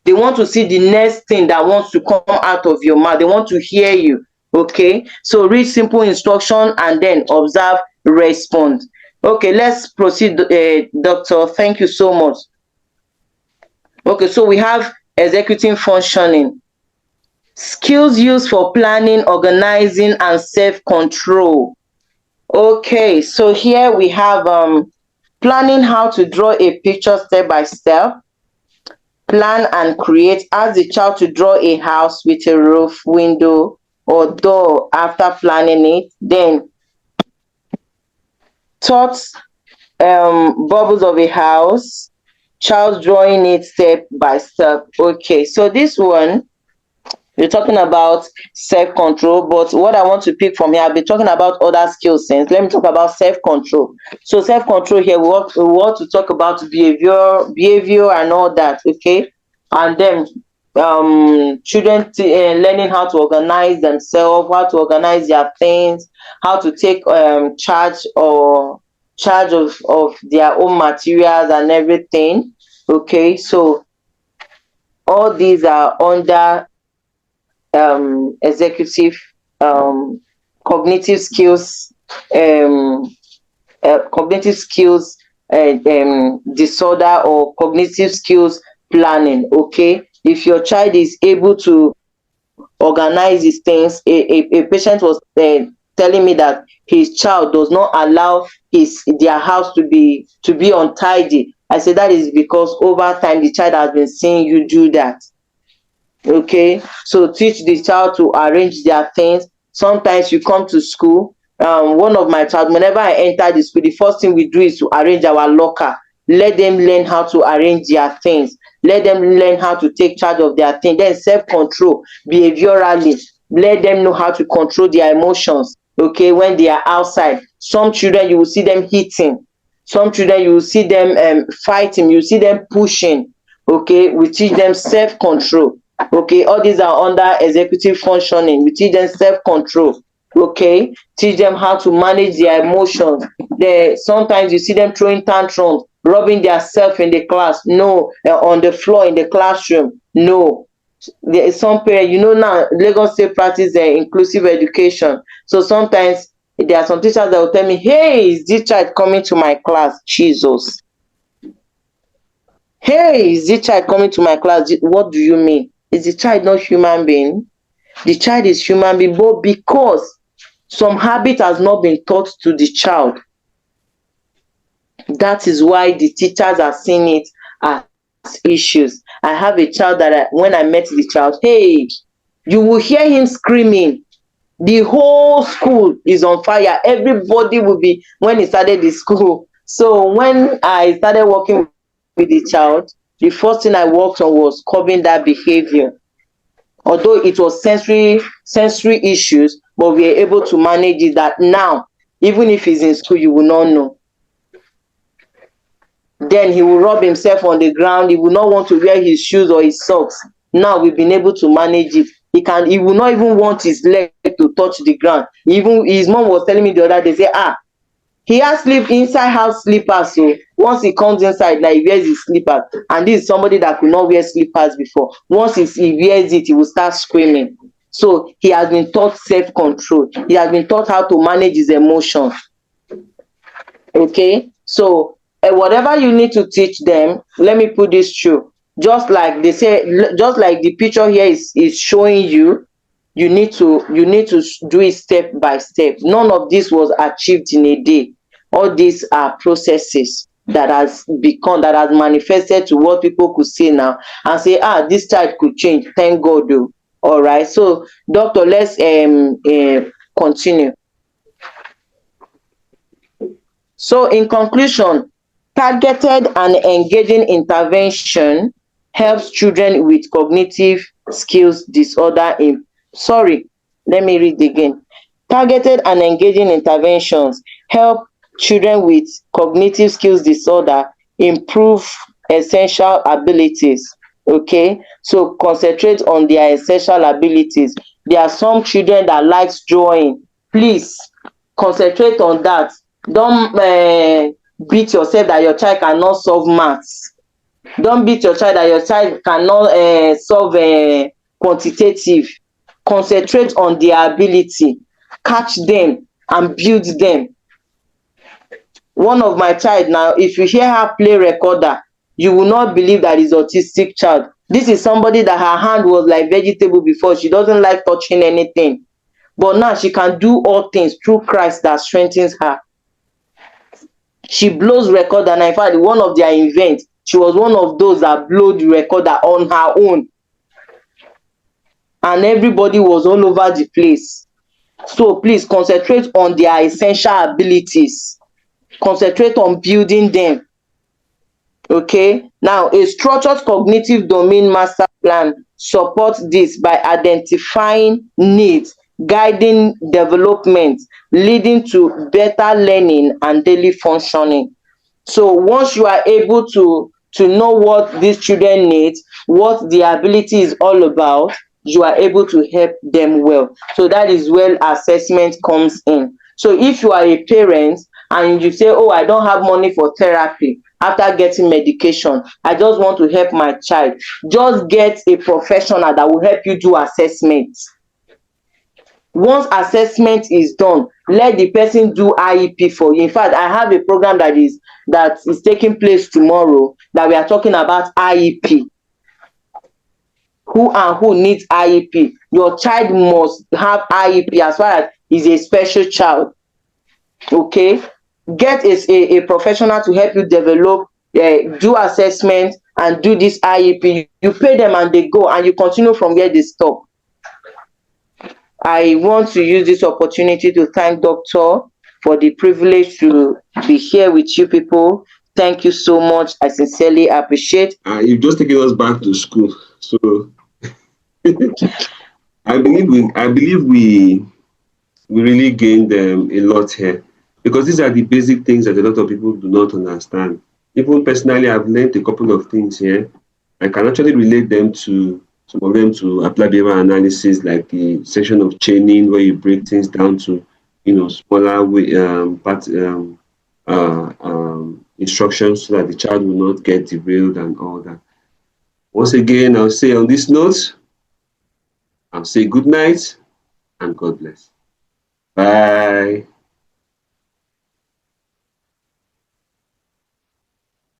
They want to see the next thing that wants to come out of your mouth. They want to hear you. Okay, so read simple instruction and then observe, respond. Okay, let's proceed, doctor. Thank you so much. Okay, so we have executive functioning. Skills used for planning, organizing, and self-control. Okay, so here we have planning how to draw a picture step by step. Plan and create. Ask the child to draw a house with a roof, window, or door after planning it. Then thoughts, bubbles of a house, child drawing it step by step. Okay, so this one, we're talking about self-control, but what I want to pick from here, I've been talking about other skill sets. Let me talk about self-control. So self-control here, we want to talk about behavior and all that, okay? And then children learning how to organize themselves, how to organize their things, how to take charge of their own materials and everything. Okay, so all these are under executive cognitive skills, disorder or cognitive skills planning. Okay, if your child is able to organize these things, a patient was telling me that his child does not allow their house to be untidy. I said that is because over time the child has been seeing you do that. Okay, so teach the child to arrange their things. Sometimes you come to school, one of my child, whenever I enter the school, the first thing we do is to arrange our locker. Let them learn how to arrange their things. Let them learn how to take charge of their things. Then self-control, behaviorally, let them know how to control their emotions. Okay, when they are outside, some children you will see them hitting, some children you will see them fighting, you see them pushing. Okay, we teach them self-control. Okay, all these are under executive functioning. We teach them self-control. Okay, teach them how to manage their emotions. Sometimes you see them throwing tantrums, rubbing their self in the class. No, on the floor in the classroom. No. There is some parents, now Lagos State practice inclusive education. So sometimes there are some teachers that will tell me, hey, is this child coming to my class? Jesus. Hey, is this child coming to my class? What do you mean? Is the child not human being? The child is human being, but because Some habit has not been taught to the child. That is why the teachers are seeing it as issues. I have a child that when I met the child, hey, you will hear him screaming. The whole school is on fire. Everybody will be when he started the school. So when I started working with the child, the first thing I worked on was curbing that behavior. Although it was sensory issues, but we were able to manage it, that now even if he's in school you will not know. Then he will rub himself on the ground. He will not want to wear his shoes or his socks. Now we've been able to manage it. He will not even want his leg to touch the ground. Even his mom was telling me the other day, say, he has sleep inside house slippers. So once he comes inside, like he wears his slippers. And this is somebody that could not wear slippers before. Once he wears it, he will start screaming. So he has been taught self-control. He has been taught how to manage his emotions. Okay, so whatever you need to teach them, let me put this through. Just like they say, just like the picture here is showing you, you need to do it step by step. None of this was achieved in a day. All these are processes that has manifested to what people could see now and say, this child could change, thank God though. All right, so doctor, let's continue. So in conclusion, targeted and engaging intervention helps children with cognitive skills disorder in sorry, let me read again. Targeted and engaging interventions help children with cognitive skills disorder improve essential abilities. Okay, so concentrate on their essential abilities. There are some children that likes drawing. Please concentrate on that. Don't beat yourself that your child cannot solve maths. Don't beat your child that your child cannot solve quantitative. Concentrate on their ability, catch them and build them. One of my child now, if you hear her play recorder, you will not believe that is autistic child. This is somebody that her hand was like vegetable before. She doesn't like touching anything, but now she can do all things through Christ that strengthens her. She blows recorder, and in fact one of their events, she was one of those that blow the recorder on her own, and everybody was all over the place. So please concentrate on their essential abilities, concentrate on building them. Okay, now a structured cognitive domain master plan supports this by identifying needs, guiding development, leading to better learning and daily functioning. So once you are able to know what these children need, what the ability is all about, you are able to help them well. So that is where assessment comes in. So if you are a parent and you say, oh, I don't have money for therapy after getting medication, I just want to help my child, just get a professional that will help you do assessment. Once assessment is done, let the person do IEP for you. In fact, I have a program that is taking place tomorrow, that we are talking about IEP. Who and who needs IEP? Your child must have IEP as far as is a special child. Okay, get a professional to help you develop, do assessment and do this IEP. You pay them and they go, and you continue from where they stop. I want to use this opportunity to thank Doctor for the privilege to be here with you people. Thank you so much. I sincerely appreciate. You've just taken us back to school. So I believe we really gained a lot here, because these are the basic things that a lot of people do not understand. Even personally, I've learned a couple of things here. I can actually relate them to some of them to applied behavior analysis, like the section of chaining where you break things down to smaller instructions so that the child will not get derailed and all that. Once again, I'll say on this note, I'll say good night and God bless. Bye.